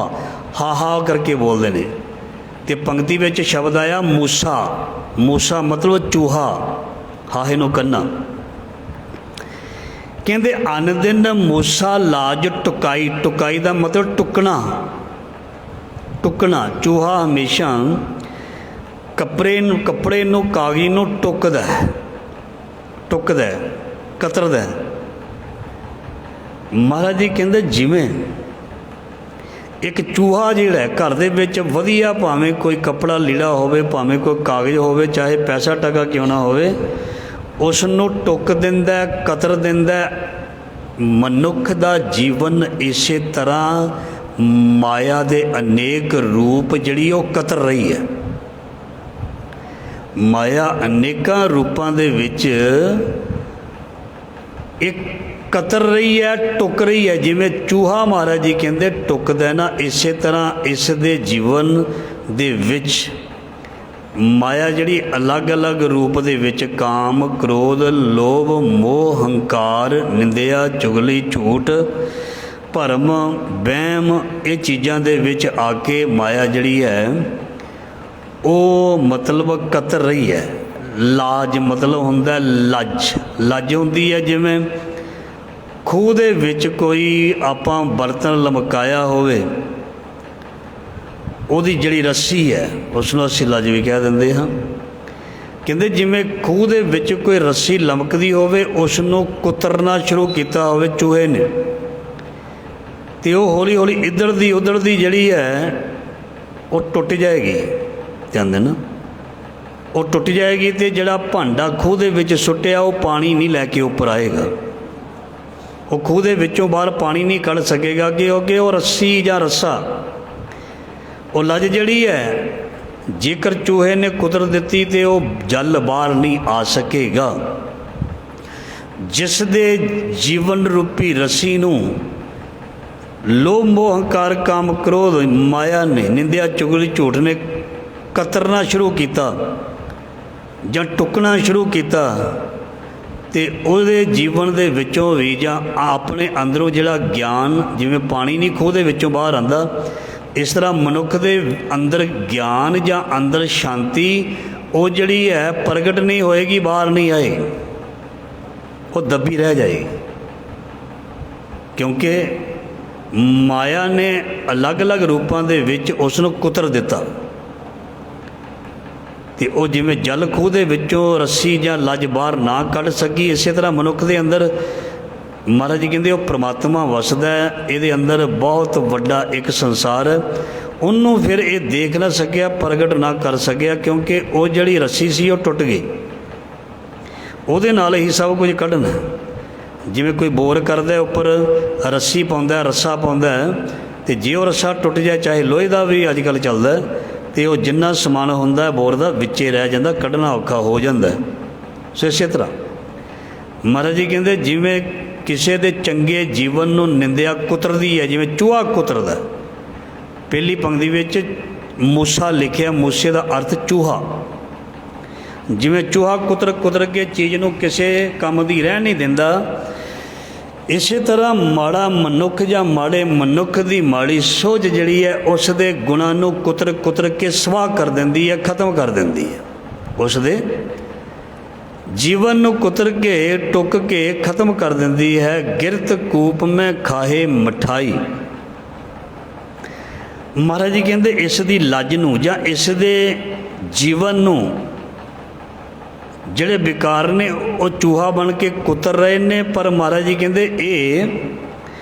ਹਾ ਹਾ ਕਰਕੇ ਬੋਲਦੇ ਨੇ। ਅਤੇ ਪੰਕਤੀ ਵਿੱਚ ਸ਼ਬਦ ਆਇਆ ਮੂਸਾ। ਮੂਸਾ ਮਤਲਬ ਚੂਹਾ, ਹਾਹੇ ਨੂੰ ਕੰਨਾ। ਕਹਿੰਦੇ ਅਨਦਿਨ ਮੂਸਾ ਲਾਜ ਟੁਕਾਈ। ਟੁਕਾਈ ਦਾ ਮਤਲਬ ਟੁਕਣਾ, ਟੁਕਣਾ। ਚੂਹਾ ਹਮੇਸ਼ਾ ਕੱਪੜੇ ਨੂੰ ਕਾਗਜ਼ ਨੂੰ ਟੁਕਦਾ, ਟੁਕਦਾ, ਕਤਰਦਾ। ਮਹਾਰਾਜ ਜੀ ਕਹਿੰਦੇ ਜਿਵੇਂ ਇੱਕ ਚੂਹਾ ਜਿਹੜਾ ਘਰ ਦੇ ਵਿੱਚ ਵਧੀਆ, ਭਾਵੇਂ ਕੋਈ ਕੱਪੜਾ ਲੀੜਾ ਹੋਵੇ, ਭਾਵੇਂ ਕੋਈ ਕਾਗਜ਼ ਹੋਵੇ, ਚਾਹੇ ਪੈਸਾ ਟਕਾ ਕਿਉਂ ਨਾ ਹੋਵੇ, ਉਸ ਨੂੰ ਟੁੱਕ ਦਿੰਦਾ, ਕਤਰ ਦਿੰਦਾ। ਮਨੁੱਖ ਦਾ ਜੀਵਨ ਇਸੇ ਤਰ੍ਹਾਂ ਮਾਇਆ ਦੇ ਅਨੇਕ ਰੂਪ ਜਿਹੜੀ ਉਹ ਕਤਰ ਰਹੀ ਹੈ। ਮਾਇਆ ਅਨੇਕਾਂ ਰੂਪਾਂ ਦੇ ਵਿੱਚ ਇੱਕ ਕਤਰ ਰਹੀ ਹੈ, ਟੁੱਕ ਰਹੀ ਹੈ। ਜਿਵੇਂ ਚੂਹਾ ਮਹਾਰਾਜ ਜੀ ਕਹਿੰਦੇ ਟੁੱਕਦਾ ਨਾ, ਇਸੇ ਤਰ੍ਹਾਂ ਇਸ ਦੇ ਜੀਵਨ ਦੇ ਵਿੱਚ ਮਾਇਆ ਜਿਹੜੀ ਅਲੱਗ-ਅਲੱਗ ਰੂਪ ਦੇ ਵਿੱਚ ਕਾਮ, ਕ੍ਰੋਧ, ਲੋਭ, ਮੋਹ, ਹੰਕਾਰ, ਨਿੰਦਿਆ, ਚੁਗਲੀ, ਝੂਠ, ਭਰਮ, ਵਹਿਮ, ਇਹ ਚੀਜ਼ਾਂ ਦੇ ਵਿੱਚ ਆ ਕੇ ਮਾਇਆ ਜਿਹੜੀ ਹੈ ਉਹ ਮਤਲਬ ਕਤਰ ਰਹੀ ਹੈ। ਲਾਜ ਮਤਲਬ ਹੁੰਦਾ ਲੱਜ, ਲੱਜ ਹੁੰਦੀ ਹੈ ਜਿਵੇਂ ਖੂਹ ਦੇ ਵਿੱਚ ਕੋਈ ਆਪਾਂ ਬਰਤਨ ਲਮਕਾਇਆ ਹੋਵੇ, ਉਹਦੀ ਜਿਹੜੀ ਰੱਸੀ ਹੈ ਉਸ ਨੂੰ ਅਸੀਂ ਲੱਜ ਵੀ ਕਹਿ ਦਿੰਦੇ ਹਾਂ। ਕਹਿੰਦੇ ਜਿਵੇਂ ਖੂਹ ਦੇ ਵਿੱਚ ਕੋਈ ਰੱਸੀ ਲਮਕਦੀ ਹੋਵੇ, ਉਸ ਨੂੰ ਕੁਤਰਨਾ ਸ਼ੁਰੂ ਕੀਤਾ ਹੋਵੇ ਚੂਹੇ ਨੇ, ਅਤੇ ਉਹ ਹੌਲੀ ਹੌਲੀ ਇੱਧਰ ਦੀ ਉੱਧਰ ਦੀ ਜਿਹੜੀ ਹੈ ਉਹ ਟੁੱਟ ਜਾਏਗੀ। ਕਹਿੰਦੇ ਨਾ ਉਹ ਟੁੱਟ ਜਾਏਗੀ, ਅਤੇ ਜਿਹੜਾ ਭਾਂਡਾ ਖੂਹ ਦੇ ਵਿੱਚ ਸੁੱਟਿਆ ਉਹ ਪਾਣੀ ਨਹੀਂ ਲੈ ਕੇ ਉੱਪਰ ਆਏਗਾ, ਉਹ ਖੂਹ ਦੇ ਵਿੱਚੋਂ ਬਾਹਰ ਪਾਣੀ ਨਹੀਂ ਕੱਢ ਸਕੇਗਾ, ਕਿਉਂਕਿ ਉਹ ਰੱਸੀ ਜਾਂ ਰੱਸਾ, ਉਹ ਲੱਜ ਜਿਹੜੀ ਹੈ ਜੇਕਰ ਚੂਹੇ ਨੇ ਕੁਤਰ ਦਿੱਤੀ ਤਾਂ ਉਹ ਜਲ ਬਾਹਰ ਨਹੀਂ ਆ ਸਕੇਗਾ। ਜਿਸ ਦੇ ਜੀਵਨ ਰੂਪੀ ਰੱਸੀ ਨੂੰ ਲੋਭ, ਮੋਹ, ਹੰਕਾਰ, ਕਾਮ, ਕ੍ਰੋਧ, ਮਾਇਆ ਨੇ, ਨਿੰਦਿਆ, ਚੁਗਲੀ, ਝੂਠ ਨੇ ਕਤਰਨਾ ਸ਼ੁਰੂ ਕੀਤਾ ਜਾਂ ਟੁੱਕਣਾ ਸ਼ੁਰੂ ਕੀਤਾ, ਅਤੇ ਉਹਦੇ ਜੀਵਨ ਦੇ ਵਿੱਚੋਂ ਵੀ ਜਾਂ ਆਪਣੇ ਅੰਦਰੋਂ ਜਿਹੜਾ ਗਿਆਨ, ਜਿਵੇਂ ਪਾਣੀ ਨਹੀਂ ਖੂਹ ਦੇ ਵਿੱਚੋਂ ਬਾਹਰ ਆਉਂਦਾ, ਇਸ ਤਰ੍ਹਾਂ ਮਨੁੱਖ ਦੇ ਅੰਦਰ ਗਿਆਨ ਜਾਂ ਅੰਦਰ ਸ਼ਾਂਤੀ ਉਹ ਜਿਹੜੀ ਹੈ ਪ੍ਰਗਟ ਨਹੀਂ ਹੋਏਗੀ, ਬਾਹਰ ਨਹੀਂ ਆਏਗੀ, ਉਹ ਦੱਬੀ ਰਹਿ ਜਾਏਗੀ। ਕਿਉਂਕਿ ਮਾਇਆ ਨੇ ਅਲੱਗ-ਅਲੱਗ ਰੂਪਾਂ ਦੇ ਵਿੱਚ ਉਸ ਨੂੰ ਕੁਤਰ ਦਿੱਤਾ, ਅਤੇ ਉਹ ਜਿਵੇਂ ਜਲ ਖੂਹ ਦੇ ਵਿੱਚੋਂ ਰੱਸੀ ਜਾਂ ਲੱਜ ਬਾਹਰ ਨਾ ਕੱਢ ਸਕੀ, ਇਸੇ ਤਰ੍ਹਾਂ ਮਨੁੱਖ ਦੇ ਅੰਦਰ ਮਹਾਰਾਜ ਜੀ ਕਹਿੰਦੇ ਉਹ ਪ੍ਰਮਾਤਮਾ ਵਸਦਾ ਹੈ, ਇਹਦੇ ਅੰਦਰ ਬਹੁਤ ਵੱਡਾ ਇੱਕ ਸੰਸਾਰ ਹੈ, ਉਹਨੂੰ ਫਿਰ ਇਹ ਦੇਖ ਨਾ ਸਕਿਆ, ਪ੍ਰਗਟ ਨਾ ਕਰ ਸਕਿਆ, ਕਿਉਂਕਿ ਉਹ ਜਿਹੜੀ ਰੱਸੀ ਸੀ ਉਹ ਟੁੱਟ ਗਈ, ਉਹਦੇ ਨਾਲ ਹੀ ਸਭ ਕੁਝ ਕੱਢਣਾ। ਜਿਵੇਂ ਕੋਈ ਬੋਰ ਕਰਦਾ ਉੱਪਰ ਰੱਸੀ ਪਾਉਂਦਾ, ਰੱਸਾ ਪਾਉਂਦਾ, ਅਤੇ ਜੇ ਉਹ ਰੱਸਾ ਟੁੱਟ ਜਾਏ, ਚਾਹੇ ਲੋਹੇ ਦਾ ਵੀ ਅੱਜ ਕੱਲ੍ਹ ਚੱਲਦਾ, ਅਤੇ ਉਹ ਜਿੰਨਾ ਸਮਾਨ ਹੁੰਦਾ ਬੋਰ ਦਾ ਵਿੱਚੇ ਰਹਿ ਜਾਂਦਾ, ਕੱਢਣਾ ਔਖਾ ਹੋ ਜਾਂਦਾ। ਸੋ ਇਸੇ ਤਰ੍ਹਾਂ ਮਹਾਰਾਜ ਜੀ ਕਹਿੰਦੇ ਜਿਵੇਂ ਕਿਸੇ ਦੇ ਚੰਗੇ ਜੀਵਨ ਨੂੰ ਨਿੰਦਿਆ ਕੁਤਰਦੀ ਹੈ, ਜਿਵੇਂ ਚੂਹਾ ਕੁਤਰਦਾ। ਪਹਿਲੀ ਪੰਕਤੀ ਵਿੱਚ ਮੂਸਾ ਲਿਖਿਆ, ਮੂਸੇ ਦਾ ਅਰਥ ਚੂਹਾ। ਜਿਵੇਂ ਚੂਹਾ ਕੁਤਰ ਕੇ ਚੀਜ਼ ਨੂੰ ਕਿਸੇ ਕੰਮ ਦੀ ਰਹਿਣ ਨਹੀਂ ਦਿੰਦਾ, ਇਸੇ ਤਰ੍ਹਾਂ ਮਾੜਾ ਮਨੁੱਖ ਜਾਂ ਮਾੜੇ ਮਨੁੱਖ ਦੀ ਮਾੜੀ ਸੋਝ ਜਿਹੜੀ ਹੈ ਉਸ ਦੇ ਗੁਣਾਂ ਨੂੰ ਕੁਤਰ ਕੇ ਸਵਾਹ ਕਰ ਦਿੰਦੀ ਹੈ, ਖ਼ਤਮ ਕਰ ਦਿੰਦੀ ਹੈ। ਉਸ ਦੇ ਜੀਵਨ ਨੂੰ ਕੁਤਰ ਕੇ, ਟੁੱਕ ਕੇ ਖ਼ਤਮ ਕਰ ਦਿੰਦੀ ਹੈ। ਗਿਰਤ ਕੂਪ ਮੈਂ ਖਾਹੇ ਮਠਾਈ। ਮਹਾਰਾਜ ਜੀ ਕਹਿੰਦੇ ਇਸ ਦੀ ਲੱਜ ਨੂੰ ਜਾਂ ਇਸ ਦੇ ਜੀਵਨ ਨੂੰ ਜਿਹੜੇ ਵਿਕਾਰ ਨੇ ਉਹ ਚੂਹਾ ਬਣ ਕੇ ਕੁਤਰ ਰਹੇ ਨੇ, ਪਰ ਮਹਾਰਾਜ ਜੀ ਕਹਿੰਦੇ ਇਹ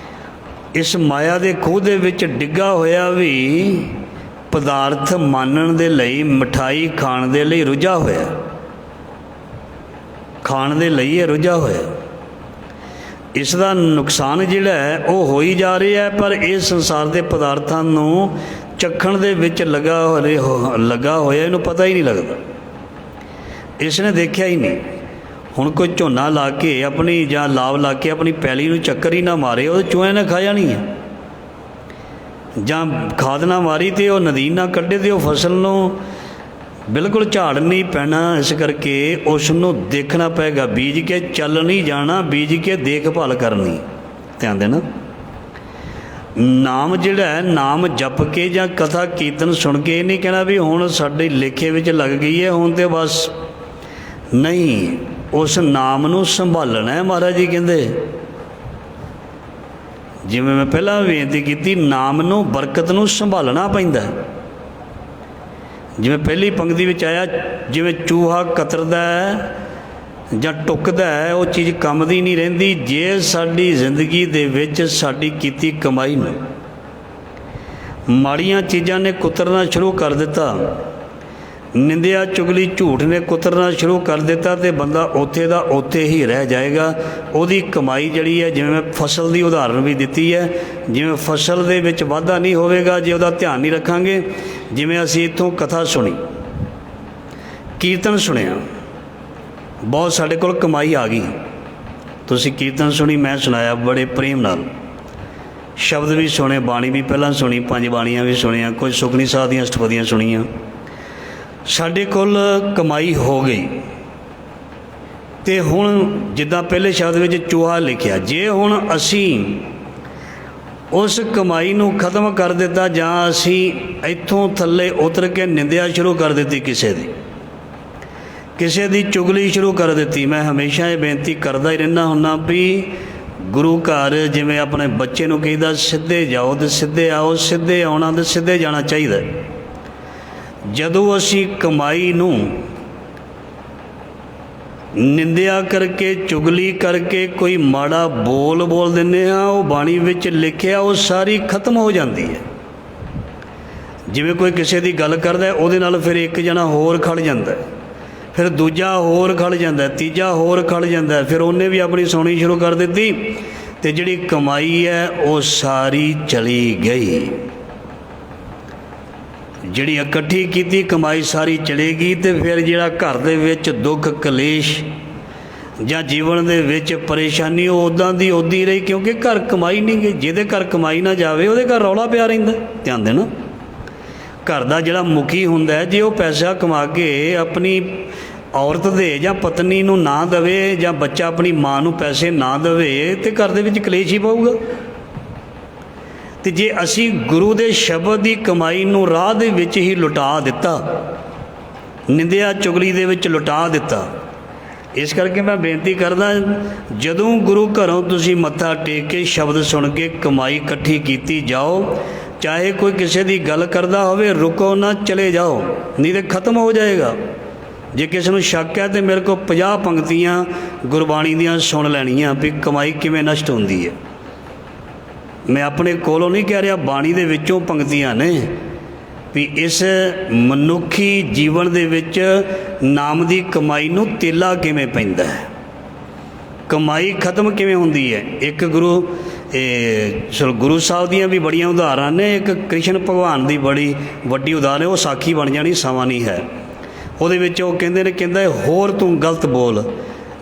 ਇਸ ਮਾਇਆ ਦੇ ਖੂਹ ਦੇ ਵਿੱਚ ਡਿੱਗਾ ਹੋਇਆ ਵੀ ਪਦਾਰਥ ਮਾਨਣ ਦੇ ਲਈ, ਮਿਠਾਈ ਖਾਣ ਦੇ ਲਈ ਰੁੱਝਾ ਹੋਇਆ, ਖਾਣ ਦੇ ਲਈ ਇਹ ਰੁੱਝਾ ਹੋਇਆ। ਇਸ ਦਾ ਨੁਕਸਾਨ ਜਿਹੜਾ ਹੈ ਉਹ ਹੋ ਹੀ ਜਾ ਰਿਹਾ ਹੈ, ਪਰ ਇਹ ਸੰਸਾਰ ਦੇ ਪਦਾਰਥਾਂ ਨੂੰ ਚੱਖਣ ਦੇ ਵਿੱਚ ਲੱਗਾ ਹੋਇਆ, ਇਹਨੂੰ ਪਤਾ ਹੀ ਨਹੀਂ ਲੱਗਦਾ, ਇਸ ਨੇ ਦੇਖਿਆ ਹੀ ਨਹੀਂ। ਹੁਣ ਕੋਈ ਝੋਨਾ ਲਾ ਕੇ ਆਪਣੀ ਜਾਂ ਲਾਵ ਲਾ ਕੇ ਆਪਣੀ ਪੈਲੀ ਨੂੰ ਚੱਕਰ ਹੀ ਨਾ ਮਾਰੇ, ਉਹ ਚੂਹੇ ਨੇ ਖਾ ਜਾਣੀ ਹੈ, ਜਾਂ ਖਾਦ ਨਾ ਮਾਰੀ ਅਤੇ ਉਹ ਨਦੀਨ ਨਾ ਕੱਢੇ ਅਤੇ ਉਹ ਫਸਲ ਨੂੰ ਬਿਲਕੁਲ ਝਾੜ ਨਹੀਂ ਪੈਣਾ। ਇਸ ਕਰਕੇ ਉਸ ਨੂੰ ਦੇਖਣਾ ਪਏਗਾ, ਬੀਜ ਕੇ ਚੱਲ ਨਹੀਂ ਜਾਣਾ, ਬੀਜ ਕੇ ਦੇਖਭਾਲ ਕਰਨੀ। ਧਿਆਨ ਦੇਣਾ, ਨਾਮ ਜਿਹੜਾ ਹੈ, ਨਾਮ ਜਪ ਕੇ ਜਾਂ ਕਥਾ ਕੀਰਤਨ ਸੁਣ ਕੇ ਇਹ ਨਹੀਂ ਕਹਿਣਾ ਵੀ ਹੁਣ ਸਾਡੇ ਲੇਖੇ ਵਿੱਚ ਲੱਗ ਗਈ ਹੈ, ਹੁਣ ਤਾਂ ਬਸ ਨਹੀਂ, ਉਸ ਨਾਮ ਨੂੰ ਸੰਭਾਲਣਾ ਹੈ। ਮਹਾਰਾਜ ਜੀ ਕਹਿੰਦੇ, ਜਿਵੇਂ ਮੈਂ ਪਹਿਲਾਂ ਬੇਨਤੀ ਕੀਤੀ, ਨਾਮ ਨੂੰ, ਬਰਕਤ ਨੂੰ ਸੰਭਾਲਣਾ ਪੈਂਦਾ। ਜਿਵੇਂ ਪਹਿਲੀ ਪੰਕਤੀ ਵਿੱਚ ਆਇਆ, ਜਿਵੇਂ ਚੂਹਾ ਕਤਰਦਾ ਹੈ ਜਾਂ ਟੁੱਕਦਾ ਹੈ, ਉਹ ਚੀਜ਼ ਕੰਮ ਦੀ ਨਹੀਂ ਰਹਿੰਦੀ। ਜੇ ਸਾਡੀ ਜ਼ਿੰਦਗੀ ਦੇ ਵਿੱਚ ਸਾਡੀ ਕੀਤੀ ਕਮਾਈ ਨੂੰ ਮਾੜੀਆਂ ਚੀਜ਼ਾਂ ਨੇ ਕੁਤਰਨਾ ਸ਼ੁਰੂ ਕਰ ਦਿੱਤਾ, ਨਿੰਦਿਆ, ਚੁਗਲੀ, ਝੂਠ ਨੇ ਕੁਤਰਨਾ ਸ਼ੁਰੂ ਕਰ ਦਿੱਤਾ, ਅਤੇ ਬੰਦਾ ਉੱਥੇ ਦਾ ਉੱਥੇ ਹੀ ਰਹਿ ਜਾਏਗਾ। ਉਹਦੀ ਕਮਾਈ ਜਿਹੜੀ ਹੈ, ਜਿਵੇਂ ਮੈਂ ਫਸਲ ਦੀ ਉਦਾਹਰਨ ਵੀ ਦਿੱਤੀ ਹੈ, ਜਿਵੇਂ ਫਸਲ ਦੇ ਵਿੱਚ ਵਾਧਾ ਨਹੀਂ ਹੋਵੇਗਾ ਜੇ ਉਹਦਾ ਧਿਆਨ ਨਹੀਂ ਰੱਖਾਂਗੇ। ਜਿਵੇਂ ਅਸੀਂ ਇੱਥੋਂ ਕਥਾ ਸੁਣੀ, ਕੀਰਤਨ ਸੁਣਿਆ, ਬਹੁਤ ਸਾਡੇ ਕੋਲ ਕਮਾਈ ਆ ਗਈ। ਤੁਸੀਂ ਕੀਰਤਨ ਸੁਣੀ, ਮੈਂ ਸੁਣਾਇਆ ਬੜੇ ਪ੍ਰੇਮ ਨਾਲ, ਸ਼ਬਦ ਵੀ ਸੁਣੇ, ਬਾਣੀ ਵੀ ਪਹਿਲਾਂ ਸੁਣੀ, 5 ਬਾਣੀਆਂ ਵੀ ਸੁਣੀਆਂ, ਕੁਝ ਸੁਖਨੀ ਸਾਹਿਬ ਦੀਆਂ ਅਸ਼ਟਪਦੀਆਂ ਸੁਣੀਆਂ। ਸਾਡੇ ਕੋਲ ਕਮਾਈ ਹੋ ਗਈ। ਅਤੇ ਹੁਣ ਜਿੱਦਾਂ ਪਹਿਲੇ ਸ਼ਬਦ ਵਿੱਚ ਚੂਹਾ ਲਿਖਿਆ, ਜੇ ਹੁਣ ਅਸੀਂ ਉਸ ਕਮਾਈ ਨੂੰ ਖਤਮ ਕਰ ਦਿੱਤਾ ਜਾਂ ਅਸੀਂ ਇੱਥੋਂ ਥੱਲੇ ਉਤਰ ਕੇ ਨਿੰਦਿਆ ਸ਼ੁਰੂ ਕਰ ਦਿੱਤੀ, ਕਿਸੇ ਦੀ ਚੁਗਲੀ ਸ਼ੁਰੂ ਕਰ ਦਿੱਤੀ। ਮੈਂ ਹਮੇਸ਼ਾ ਇਹ ਬੇਨਤੀ ਕਰਦਾ ਹੀ ਰਹਿੰਦਾ ਹੁੰਦਾ ਵੀ ਗੁਰੂ ਘਰ ਜਿਵੇਂ ਆਪਣੇ ਬੱਚੇ ਨੂੰ ਕਹੀਦਾ ਸਿੱਧੇ ਜਾਓ ਅਤੇ ਸਿੱਧੇ ਆਓ, ਸਿੱਧੇ ਆਉਣਾ ਅਤੇ ਸਿੱਧੇ ਜਾਣਾ ਚਾਹੀਦਾ। ਜਦੋਂ ਅਸੀਂ ਕਮਾਈ ਨੂੰ ਨਿੰਦਿਆ ਕਰਕੇ, ਚੁਗਲੀ ਕਰਕੇ, ਕੋਈ ਮਾੜਾ ਬੋਲ ਦਿੰਦੇ ਹਾਂ, ਉਹ ਬਾਣੀ ਵਿੱਚ ਲਿਖਿਆ ਉਹ ਸਾਰੀ ਖਤਮ ਹੋ ਜਾਂਦੀ ਹੈ। ਜਿਵੇਂ ਕੋਈ ਕਿਸੇ ਦੀ ਗੱਲ ਕਰਦਾ, ਉਹਦੇ ਨਾਲ ਫਿਰ ਇੱਕ ਜਣਾ ਹੋਰ ਖੜ ਜਾਂਦਾ, ਫਿਰ ਦੂਜਾ ਹੋਰ ਖੜ ਜਾਂਦਾ, ਤੀਜਾ ਹੋਰ ਖੜ ਜਾਂਦਾ, ਫਿਰ ਉਹਨੇ ਵੀ ਆਪਣੀ ਸੁਣੀ ਸ਼ੁਰੂ ਕਰ ਦਿੱਤੀ ਅਤੇ ਜਿਹੜੀ ਕਮਾਈ ਹੈ ਉਹ ਸਾਰੀ ਚਲੀ ਗਈ। ਜਿਹੜੀ ਇਕੱਠੀ ਕੀਤੀ ਕਮਾਈ ਸਾਰੀ ਚਲੇਗੀ। ਅਤੇ ਫਿਰ ਜਿਹੜਾ ਘਰ ਦੇ ਵਿੱਚ ਦੁੱਖ ਕਲੇਸ਼ ਜਾਂ ਜੀਵਨ ਦੇ ਵਿੱਚ ਪਰੇਸ਼ਾਨੀ, ਉਹ ਉੱਦਾਂ ਦੀ ਉੱਦਾਂ ਹੀ ਰਹੀ, ਕਿਉਂਕਿ ਘਰ ਕਮਾਈ ਨਹੀਂ ਗਈ। ਜਿਹਦੇ ਘਰ ਕਮਾਈ ਨਾ ਜਾਵੇ ਉਹਦੇ ਘਰ ਰੌਲਾ ਪਿਆ ਰਹਿੰਦਾ। ਧਿਆਨ ਦੇਣਾ, ਘਰ ਦਾ ਜਿਹੜਾ ਮੁਖੀ ਹੁੰਦਾ, ਜੇ ਉਹ ਪੈਸਾ ਕਮਾ ਕੇ ਆਪਣੀ ਔਰਤ ਦੇ ਜਾਂ ਪਤਨੀ ਨੂੰ ਨਾ ਦੇਵੇ, ਜਾਂ ਬੱਚਾ ਆਪਣੀ ਮਾਂ ਨੂੰ ਪੈਸੇ ਨਾ ਦੇਵੇ, ਤਾਂ ਘਰ ਦੇ ਵਿੱਚ ਕਲੇਸ਼ ਹੀ ਪਊਗਾ। ਅਤੇ ਜੇ ਅਸੀਂ ਗੁਰੂ ਦੇ ਸ਼ਬਦ ਦੀ ਕਮਾਈ ਨੂੰ ਰਾਹ ਦੇ ਵਿੱਚ ਹੀ ਲੁਟਾ ਦਿੱਤਾ, ਨਿੰਦਿਆ ਚੁਗਲੀ ਦੇ ਵਿੱਚ ਲੁਟਾ ਦਿੱਤਾ। ਇਸ ਕਰਕੇ ਮੈਂ ਬੇਨਤੀ ਕਰਦਾ, ਜਦੋਂ ਗੁਰੂ ਘਰੋਂ ਤੁਸੀਂ ਮੱਥਾ ਟੇਕ ਕੇ ਸ਼ਬਦ ਸੁਣ ਕੇ ਕਮਾਈ ਇਕੱਠੀ ਕੀਤੀ ਜਾਓ, ਚਾਹੇ ਕੋਈ ਕਿਸੇ ਦੀ ਗੱਲ ਕਰਦਾ ਹੋਵੇ, ਰੁਕੋ ਨਾ, ਚਲੇ ਜਾਓ, ਨਹੀਂ ਤਾਂ ਖਤਮ ਹੋ ਜਾਏਗਾ। ਜੇ ਕਿਸੇ ਨੂੰ ਸ਼ੱਕ ਹੈ ਤਾਂ ਮੇਰੇ ਕੋਲ 50 ਪੰਕਤੀਆਂ ਗੁਰਬਾਣੀ ਦੀਆਂ ਸੁਣ ਲੈਣੀਆਂ ਵੀ ਕਮਾਈ ਕਿਵੇਂ ਨਸ਼ਟ ਹੁੰਦੀ ਹੈ। ਮੈਂ ਆਪਣੇ ਕੋਲੋਂ ਨਹੀਂ ਕਹਿ ਰਿਹਾ, ਬਾਣੀ ਦੇ ਵਿੱਚੋਂ ਪੰਕਤੀਆਂ ਨੇ ਵੀ ਇਸ ਮਨੁੱਖੀ ਜੀਵਨ ਦੇ ਵਿੱਚ ਨਾਮ ਦੀ ਕਮਾਈ ਨੂੰ ਤੇਲਾ ਕਿਵੇਂ ਪੈਂਦਾ ਹੈ, ਕਮਾਈ ਖਤਮ ਕਿਵੇਂ ਹੁੰਦੀ ਹੈ। ਇੱਕ ਗੁਰੂ ਸਾਹਿਬ ਦੀਆਂ ਵੀ ਬੜੀਆਂ ਉਦਾਹਰਨਾਂ ਨੇ। ਇੱਕ ਕ੍ਰਿਸ਼ਨ ਭਗਵਾਨ ਦੀ ਬੜੀ ਵੱਡੀ ਉਦਾਹਰਨ ਹੈ, ਉਹ ਸਾਖੀ ਬਣ ਜਾਣੀ, ਸਮਾਂ ਨਹੀਂ ਹੈ। ਉਹਦੇ ਵਿੱਚ ਉਹ ਕਹਿੰਦਾ ਹੋਰ ਤੂੰ ਗਲਤ ਬੋਲ,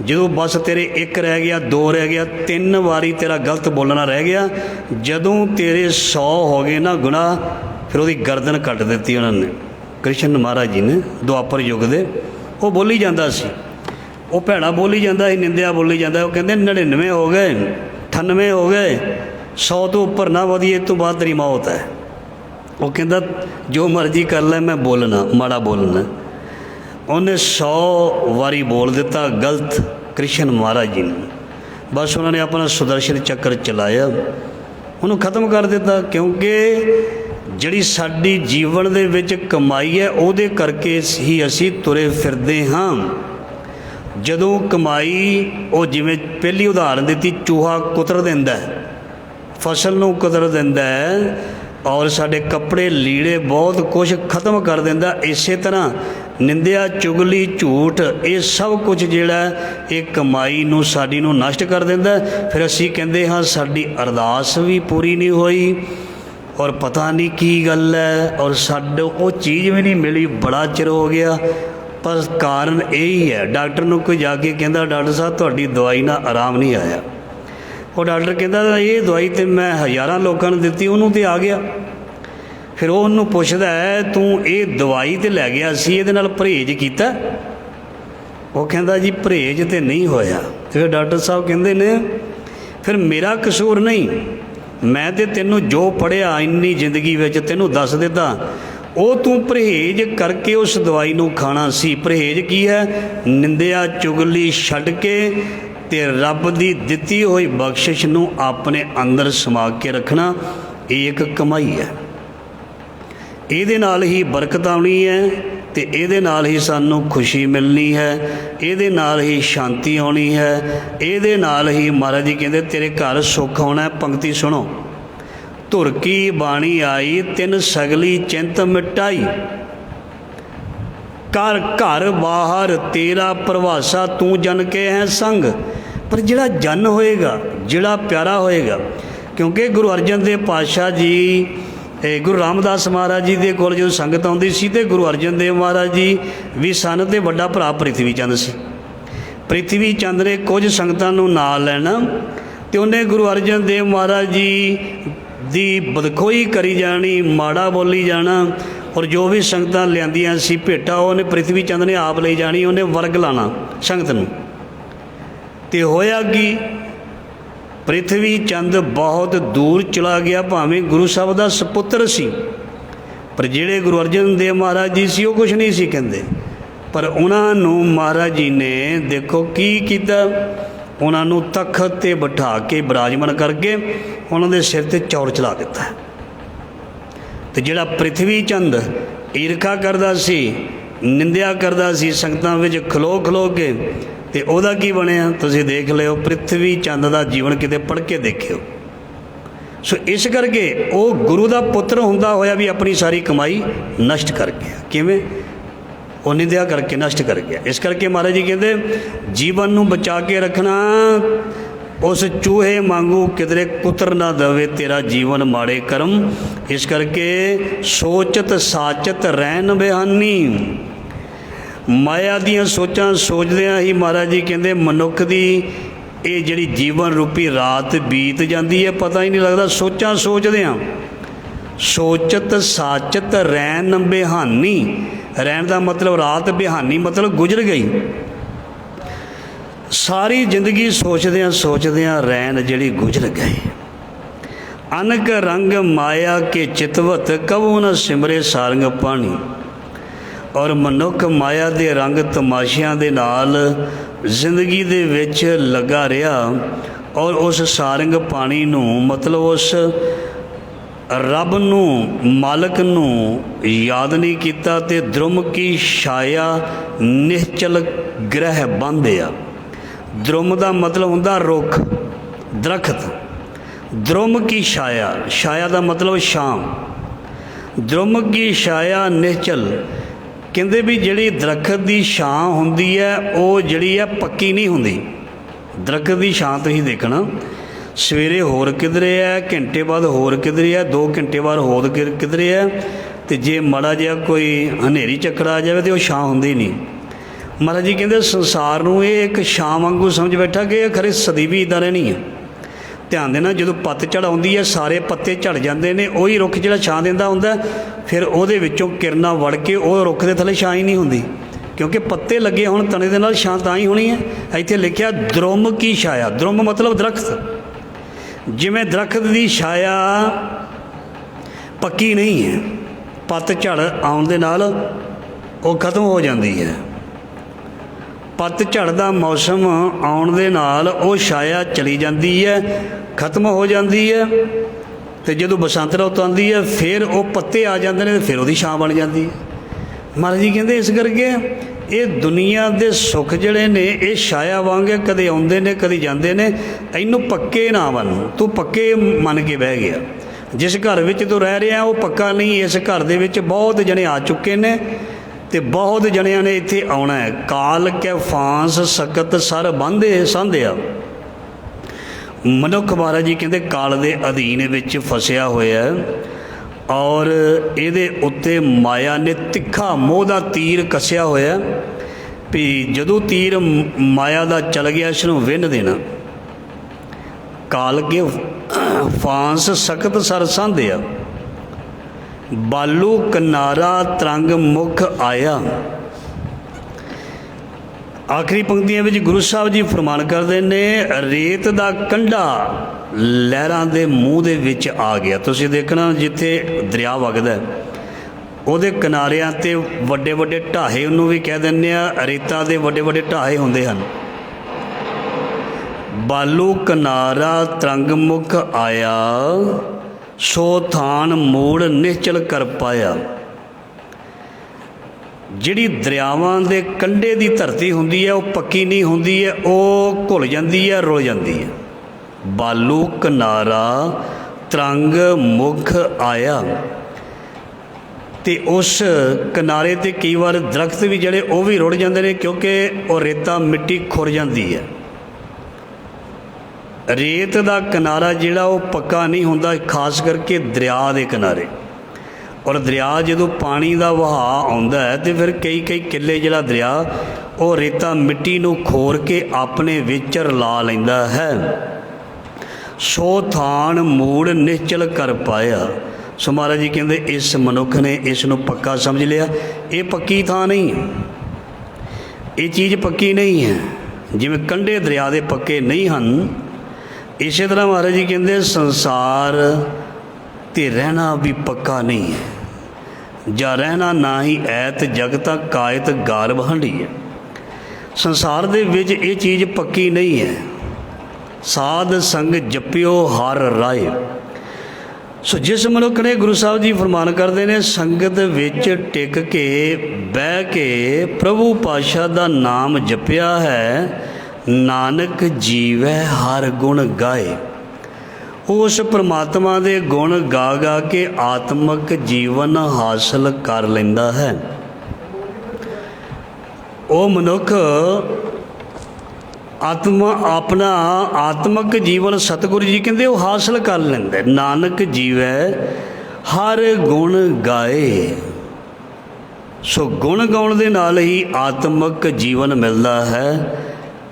ਜਦੋਂ ਬਸ ਤੇਰੇ 1 ਰਹਿ ਗਿਆ, 2 ਰਹਿ ਗਿਆ, 3 ਵਾਰੀ ਤੇਰਾ ਗਲਤ ਬੋਲਣਾ ਰਹਿ ਗਿਆ, ਜਦੋਂ ਤੇਰੇ 100 ਹੋ ਗਏ ਨਾ ਗੁਨਾਹ, ਫਿਰ ਉਹਦੀ ਗਰਦਨ ਕੱਟ ਦਿੱਤੀ ਉਹਨਾਂ ਨੇ, ਕ੍ਰਿਸ਼ਨ ਮਹਾਰਾਜ ਜੀ ਨੇ। ਦੁਆਪਰ ਯੁੱਗ ਦੇ ਉਹ ਬੋਲੀ ਜਾਂਦਾ ਸੀ, ਉਹ ਭੈੜਾ ਬੋਲੀ ਜਾਂਦਾ ਸੀ, ਨਿੰਦਿਆ ਬੋਲੀ ਜਾਂਦਾ। ਉਹ ਕਹਿੰਦੇ 99 ਹੋ ਗਏ, 98 ਹੋ ਗਏ, 100 ਤੋਂ ਉੱਪਰ ਨਾ ਵਧੀਏ, ਤੋਂ ਬਾਅਦ ਤੇਰੀ ਮੌਤ ਹੈ। ਉਹ ਕਹਿੰਦਾ ਜੋ ਮਰਜ਼ੀ ਕਰ ਲੈ, ਮੈਂ ਬੋਲਣਾ, ਮਾੜਾ ਬੋਲਣਾ। ਉਹਨੇ 100 ਵਾਰੀ ਬੋਲ ਦਿੱਤਾ ਗਲਤ ਕ੍ਰਿਸ਼ਨ ਮਹਾਰਾਜ ਜੀ ਨੂੰ। ਬਸ ਉਹਨਾਂ ਨੇ ਆਪਣਾ ਸੁਦਰਸ਼ਨ ਚੱਕਰ ਚਲਾਇਆ, ਉਹਨੂੰ ਖਤਮ ਕਰ ਦਿੱਤਾ। ਕਿਉਂਕਿ ਜਿਹੜੀ ਸਾਡੀ ਜੀਵਨ ਦੇ ਵਿੱਚ ਕਮਾਈ ਹੈ, ਉਹਦੇ ਕਰਕੇ ਹੀ ਅਸੀਂ ਤੁਰੇ ਫਿਰਦੇ ਹਾਂ। ਜਦੋਂ ਕਮਾਈ, ਉਹ ਜਿਵੇਂ ਪਹਿਲੀ ਉਦਾਹਰਨ ਦਿੱਤੀ, ਚੂਹਾ ਕੁਤਰ ਦਿੰਦਾ, ਫਸਲ ਨੂੰ ਕੁਤਰ ਦਿੰਦਾ ਹੈ, ਔਰ ਸਾਡੇ ਕੱਪੜੇ ਲੀੜੇ ਬਹੁਤ ਕੁਝ ਖਤਮ ਕਰ ਦਿੰਦਾ। ਇਸੇ ਤਰ੍ਹਾਂ ਨਿੰਦਿਆ ਚੁਗਲੀ ਝੂਠ, ਇਹ ਸਭ ਕੁਝ ਜਿਹੜਾ ਇਹ ਕਮਾਈ ਨੂੰ ਸਾਡੀ ਨੂੰ ਨਸ਼ਟ ਕਰ ਦਿੰਦਾ। ਫਿਰ ਅਸੀਂ ਕਹਿੰਦੇ ਹਾਂ ਸਾਡੀ ਅਰਦਾਸ ਵੀ ਪੂਰੀ ਨਹੀਂ ਹੋਈ, ਔਰ ਪਤਾ ਨਹੀਂ ਕੀ ਗੱਲ ਹੈ, ਔਰ ਸਾਡੇ ਉਹ ਚੀਜ਼ ਵੀ ਨਹੀਂ ਮਿਲੀ, ਬੜਾ ਚਿਰ ਹੋ ਗਿਆ। ਪਰ ਕਾਰਨ ਇਹ ਹੀ ਹੈ, ਡਾਕਟਰ ਨੂੰ ਕੋਈ ਜਾ ਕੇ ਕਹਿੰਦਾ ਡਾਕਟਰ ਸਾਹਿਬ ਤੁਹਾਡੀ ਦਵਾਈ ਨਾਲ ਆਰਾਮ ਨਹੀਂ ਆਇਆ। ਉਹ ਡਾਕਟਰ ਕਹਿੰਦਾ ਇਹ ਦਵਾਈ ਤਾਂ ਮੈਂ ਹਜ਼ਾਰਾਂ ਲੋਕਾਂ ਨੂੰ ਦਿੱਤੀ, ਉਹਨੂੰ ਤਾਂ ਆ ਗਿਆ। ਫਿਰ ਉਹ ਉਹਨੂੰ ਪੁੱਛਦਾ ਹੈ ਤੂੰ ਇਹ ਦਵਾਈ ਤਾਂ ਲੈ ਗਿਆ ਸੀ, ਇਹਦੇ ਨਾਲ ਪਰਹੇਜ਼ ਕੀਤਾ? ਉਹ ਕਹਿੰਦਾ ਜੀ ਪਰਹੇਜ਼ ਤਾਂ ਨਹੀਂ ਹੋਇਆ। ਅਤੇ ਫਿਰ ਡਾਕਟਰ ਸਾਹਿਬ ਕਹਿੰਦੇ ਨੇ ਫਿਰ ਮੇਰਾ ਕਸੂਰ ਨਹੀਂ, ਮੈਂ ਤਾਂ ਤੈਨੂੰ ਜੋ ਪੜ੍ਹਿਆ ਇੰਨੀ ਜ਼ਿੰਦਗੀ ਵਿੱਚ ਤੈਨੂੰ ਦੱਸ ਦਿੱਤਾ, ਉਹ ਤੂੰ ਪਰਹੇਜ਼ ਕਰਕੇ ਉਸ ਦਵਾਈ ਨੂੰ ਖਾਣਾ ਸੀ। ਪਰਹੇਜ਼ ਕੀ ਹੈ? ਨਿੰਦਿਆ ਚੁਗਲੀ ਛੱਡ ਕੇ ਅਤੇ ਰੱਬ ਦੀ ਦਿੱਤੀ ਹੋਈ ਬਖਸ਼ਿਸ਼ ਨੂੰ ਆਪਣੇ ਅੰਦਰ ਸਮਾ ਕੇ ਰੱਖਣਾ, ਇਹ ਇੱਕ ਕਮਾਈ ਹੈ। ਇਹਦੇ ਨਾਲ ਹੀ ਬਰਕਤ ਆਉਣੀ ਹੈ ਅਤੇ ਇਹਦੇ ਨਾਲ ਹੀ ਸਾਨੂੰ ਖੁਸ਼ੀ ਮਿਲਣੀ ਹੈ, ਇਹਦੇ ਨਾਲ ਹੀ ਸ਼ਾਂਤੀ ਆਉਣੀ ਹੈ, ਇਹਦੇ ਨਾਲ ਹੀ ਮਹਾਰਾਜ ਜੀ ਕਹਿੰਦੇ ਤੇਰੇ ਘਰ ਸੁੱਖ ਆਉਣਾ। ਪੰਕਤੀ ਸੁਣੋ, ਧੁਰ ਕੀ ਬਾਣੀ ਆਈ, ਤਿੰਨ ਸਗਲੀ ਚਿੰਤ ਮਿਟਾਈ, ਕਰ ਘਰ ਬਾਹਰ ਤੇਰਾ ਪ੍ਰਵਾਸਾ, ਤੂੰ ਜਨ ਕੇ ਹੈ ਸੰਗ। ਪਰ ਜਿਹੜਾ ਜਨ ਹੋਏਗਾ, ਜਿਹੜਾ ਪਿਆਰਾ ਹੋਏਗਾ, ਕਿਉਂਕਿ ਗੁਰੂ ਅਰਜਨ ਦੇਵ ਪਾਤਸ਼ਾਹ ਜੀ गुरु रामदास महाराज जी के कोल जो संगत आउंदी सी ते गुरु अर्जन देव महाराज जी भी सन ते वड्डा भरा पृथ्वी चंद सी। पृथ्वी चंद ने कुछ संगतां नूं नाल लैना ते उन्हें गुरु अर्जन देव महाराज जी दी बदखोई करी जानी, माड़ा बोली जाना, और जो भी संगतां लियांदियां सी भेटा उन्हें पृथ्वी चंद ने आप ले जानी, उन्हें वर्ग लाना संगत नूं। ते होया कि पृथ्वी चंद बहुत दूर चला गया, भावें गुरु साहब का सपुत्र सी, पर जिहड़े गुरु अर्जन देव महाराज जी सी वो कुछ नहीं सी कहंदे। पर उन्होंने महाराज जी ने देखो की कीता, उन्होंने तखत ते बिठा के विराजमान करके उन्होंने सिर ते चौड़ चला दिता। तो जिहड़ा पृथ्वी चंद ईरखा करदा सी, निंदिया करदा सी संगतां विच खलो खलो के, ते ओहदा की बनिया तुसीं देख लिओ। पृथ्वी चंद का जीवन किते पढ़ के देखिओ। सो इस करके वो गुरु का पुत्र हुंदा होया भी अपनी सारी कमाई नष्ट कर गया। किवें? वो निंदिया करके नष्ट कर गया। इस करके महाराज जी कहते जीवन नूं बचा के रखना, उस चूहे मांगू किधरे कुतर ना दवे तेरा जीवन माड़े कर्म। इस करके सोचत साचत रहन बिहानी। माया दियां सोचां सोचदियां ही महाराज जी कहते मनुख दी ये जिहड़ी जीवन रूपी रात बीत जाती है, पता ही नहीं लगता सोचां सोचदियां। सोचत साचत रैन बिहानी, रैन का मतलब रात, बिहानी मतलब गुजर गई। सारी जिंदगी सोचदियां सोचदियां रैन जिहड़ी गुजर गई। अनक रंग माया के चितवत कबू न सिमरे सारंग पानी। और मनुख माया के रंग तमाशियां दे नाल जिंदगी दे विच लगा रहा, और उस सारंग पानी नूं मतलब उस रब नूं मालक नूं याद नहीं किया। ते द्रुम की छाया निश्चल ग्रह बंद आ। द्रुम का मतलब हुंदा रुख, दरखत। द्रुम की छाया, छाया का मतलब छां। द्रुम की छाया निश्चल कहते भी जिहड़ी दरखत की छां हुंदी है वो जिहड़ी है पक्की नहीं हुंदी। दरखत की छां तुसीं देखना सवेरे होर किधरे है, घंटे बाद होर किधरे है, 2 घंटे बाद होर किधरे है, तो जे माड़ा जिहा कोई हनेरी चक्कर आ जाए तो वो छां हुंदी नहीं। महाराज जी कहते संसार नूं ये एक छां वांगू समझ बैठा कि खरे सदी भी इदां रहनी है। ध्यान देना जो पतझड़ आउंदी है सारे पत्ते झड़ जाते हैं, उही रुख जिहड़ा छां दिंदा हुंदा फिर उहदे विचों किरनां वड़ के वो रुख दे थल्ले छां ही नहीं हुंदी, क्योंकि पत्ते लगे होण तने दे नाल छां तां ही होनी है। इत्थे लिखिआ द्रुम की छाया, द्रुम मतलब दरख्त। जिवें दरख्त की छाया पक्की नहीं है, पतझड़ आउण दे नाल वो खत्म हो जाती है। पतझड़ का मौसम आउण दे नाल वो छाया चली जाती है, खत्म हो जाती है। तो जो बसंत रुत आती है फिर वो पत्ते आ जाते हैं, फिर वो छां बन जाती है। महाराज जी कहते इस करके ये दुनिया के सुख जड़े ने ये छाया वांग कदे आउंदे ने कदे जाते हैं। इनू पक्के ना बन, तू पक्के मन के बह गया। जिस घर विच तू रह रहा वो पक्का नहीं। इस घर दे विच बहुत जने आ चुके ने ते बहुत जनिया ने इत्थे आउणा है। काल कै फांस सकत सर बांधे सांधिया। मनुख महाराज जी कहते काल दे अधीन विच फसिया होया और इहदे उत्ते माया ने तिखा मोह दा तीर कसिया होया भी जदों तीर माया दा चल गया इसनूं विन्न देना। काल के फांस सकत सर सांधिया, बालू किनारा तरंग मुख आया। आखिरी पंक्तियां विच गुरु साहब जी फरमान करते हैं रेत दा कंढा लहरां दे मूँह दे विच आ गया। तुसीं देखना जिथे दरिया वगदा उहदे किनारियां ते वड्डे वड्डे ढाहे, उन्होंने भी कह दिंदे आ रेता दे वड्डे वड्डे ढाहे हुंदे हन। बालू किनारा तरंग मुख आया, सो थान मूड़ निश्चल कर पाया। जिहड़ी दरियावां दे कंढे दी धरती हुंदी है वो पक्की नहीं हुंदी है, वो घुल जाती है, रुल जाती है। बालू किनारा तरंग मुख आया ते उस किनारे ते कई बार दरख्त भी जड़े वो भी रुड़ जाते हैं क्योंकि वो रेता मिट्टी खुर जाती है। रेत का किनारा जिहड़ा वो पक्का नहीं हुंदा, खास करके दरिया के किनारे। ਔਰ ਦਰਿਆ ਜਦੋਂ ਪਾਣੀ ਦਾ ਵਹਾਅ ਆਉਂਦਾ ਹੈ ਤੇ ਫਿਰ ਕਈ ਕਿੱਲੇ ਜਿਹੜਾ ਦਰਿਆ ਉਹ ਰੇਤਾ ਮਿੱਟੀ ਨੂੰ ਖੋਰ ਕੇ ਆਪਣੇ ਵਿੱਚ ਰਲਾ ਲੈਂਦਾ ਹੈ। ਸੋ ਥਾਨ ਮੂੜ ਨਿਸ਼ਚਲ ਕਰ ਪਾਇਆ। ਸੋ ਮਹਾਰਾਜ ਜੀ ਕਹਿੰਦੇ ਇਸ ਮਨੁੱਖ ਨੇ ਇਸ ਨੂੰ ਪੱਕਾ ਸਮਝ ਲਿਆ। ਇਹ ਪੱਕੀ ਥਾਂ ਨਹੀਂ, ਇਹ ਚੀਜ਼ ਪੱਕੀ ਨਹੀਂ ਹੈ। ਜਿਵੇਂ ਕੰਢੇ ਦਰਿਆ ਦੇ ਪੱਕੇ ਨਹੀਂ ਹਨ, ਇਸੇ ਤਰ੍ਹਾਂ ਮਹਾਰਾਜ ਜੀ ਕਹਿੰਦੇ ਸੰਸਾਰ ਤੇ ਰਹਿਣਾ ਵੀ ਪੱਕਾ ਨਹੀਂ ਹੈ। ਜਾਂ ਰਹਿਣਾ ਨਾ ਹੀ ਐਤ ਜਗਤਾ ਕਾਇਤ ਗਾਰਬ ਹੰਢੀ ਹੈ। ਸੰਸਾਰ ਦੇ ਵਿੱਚ ਇਹ ਚੀਜ਼ ਪੱਕੀ ਨਹੀਂ ਹੈ। ਸਾਧ ਸੰਗ ਜਪਿਓ ਹਰ ਰਾਏ। ਸੋ ਜਿਸ ਮਨੁੱਖ ਨੇ ਗੁਰੂ ਸਾਹਿਬ ਜੀ ਫਰਮਾਨ ਕਰਦੇ ਨੇ ਸੰਗਤ ਵਿੱਚ ਟਿਕ ਕੇ ਬਹਿ ਕੇ ਪ੍ਰਭੂ ਪਾਤਸ਼ਾਹ ਦਾ ਨਾਮ ਜਪਿਆ ਹੈ, ਨਾਨਕ ਜੀਵੈ ਹਰ ਗੁਣ ਗਾਏ। ਉਸ ਪਰਮਾਤਮਾ ਦੇ ਗੁਣ ਗਾ ਗਾ ਕੇ ਆਤਮਿਕ ਜੀਵਨ ਹਾਸਲ ਕਰ ਲੈਂਦਾ ਹੈ। ਉਹ ਮਨੁੱਖ ਆਪਣਾ ਆਤਮਿਕ ਜੀਵਨ ਸਤਿਗੁਰੂ ਜੀ ਕਹਿੰਦੇ ਉਹ ਹਾਸਲ ਕਰ ਲੈਂਦਾ। ਨਾਨਕ ਜੀਵੈ ਹਰ ਗੁਣ ਗਾਏ। ਸੋ ਗੁਣ ਗਾਉਣ ਦੇ ਨਾਲ ਹੀ ਆਤਮਿਕ ਜੀਵਨ ਮਿਲਦਾ ਹੈ।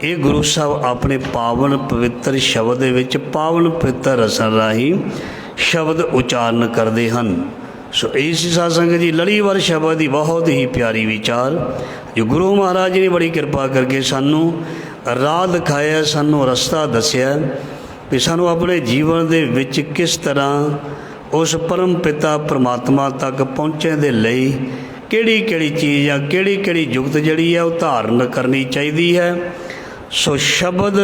ਇਹ ਗੁਰੂ ਸਾਹਿਬ ਆਪਣੇ ਪਾਵਨ ਪਵਿੱਤਰ ਸ਼ਬਦ ਦੇ ਵਿੱਚ ਪਾਵਨ ਪਵਿੱਤਰ ਰਸਨ ਰਾਹੀਂ ਸ਼ਬਦ ਉਚਾਰਨ ਕਰਦੇ ਹਨ। ਸੋ ਇਸ ਸਾਧ ਸੰਗਤ ਜੀ ਲੜੀਵਾਰ ਸ਼ਬਦ ਦੀ ਬਹੁਤ ਹੀ ਪਿਆਰੀ ਵਿਚਾਰ ਜੋ ਗੁਰੂ ਮਹਾਰਾਜ ਜੀ ਨੇ ਬੜੀ ਕਿਰਪਾ ਕਰਕੇ ਸਾਨੂੰ ਰਾਹ ਦਿਖਾਇਆ, ਸਾਨੂੰ ਰਸਤਾ ਦੱਸਿਆ ਵੀ ਸਾਨੂੰ ਆਪਣੇ ਜੀਵਨ ਦੇ ਵਿੱਚ ਕਿਸ ਤਰ੍ਹਾਂ ਉਸ ਪਰਮ ਪਿਤਾ ਪਰਮਾਤਮਾ ਤੱਕ ਪਹੁੰਚਣ ਦੇ ਲਈ ਕਿਹੜੀ ਚੀਜ਼ ਆ, ਕਿਹੜੀ ਜੁਗਤ ਜਿਹੜੀ ਹੈ ਉਹ ਧਾਰਨ ਕਰਨੀ ਚਾਹੀਦੀ ਹੈ। ਸੋ ਸ਼ਬਦ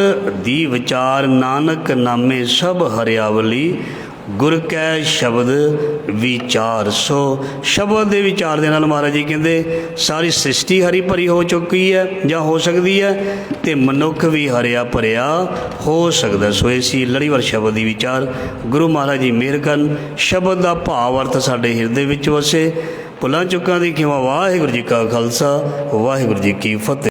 ਦੀ ਵਿਚਾਰ ਨਾਨਕ ਨਾਮੇ ਸਭ ਹਰਿਆਵਲੀ ਗੁਰ ਕੈ ਸ਼ਬਦ ਵਿਚਾਰ। ਸੋ ਸ਼ਬਦ ਦੇ ਵਿਚਾਰ ਦੇ ਨਾਲ ਮਹਾਰਾਜ ਜੀ ਕਹਿੰਦੇ ਸਾਰੀ ਸ੍ਰਿਸ਼ਟੀ ਹਰੀ ਭਰੀ ਹੋ ਚੁੱਕੀ ਹੈ ਜਾਂ ਹੋ ਸਕਦੀ ਹੈ, ਅਤੇ ਮਨੁੱਖ ਵੀ ਹਰਿਆ ਭਰਿਆ ਹੋ ਸਕਦਾ। ਸੋ ਇਹ ਸੀ ਲੜੀਵਾਰ ਸ਼ਬਦ ਦੀ ਵਿਚਾਰ। ਗੁਰੂ ਮਹਾਰਾਜ ਜੀ ਮਿਹਰ ਕਰਨ, ਸ਼ਬਦ ਦਾ ਭਾਵ ਅਰਥ ਸਾਡੇ ਹਿਰਦੇ ਵਿੱਚ ਵਸੇ। ਭੁੱਲਾਂ ਚੁੱਕਾਂ ਦੀ ਖਿਮਾ। ਵਾਹਿਗੁਰੂ ਜੀ ਕਾ ਖਾਲਸਾ, ਵਾਹਿਗੁਰੂ ਜੀ ਕੀ ਫਤਿਹ।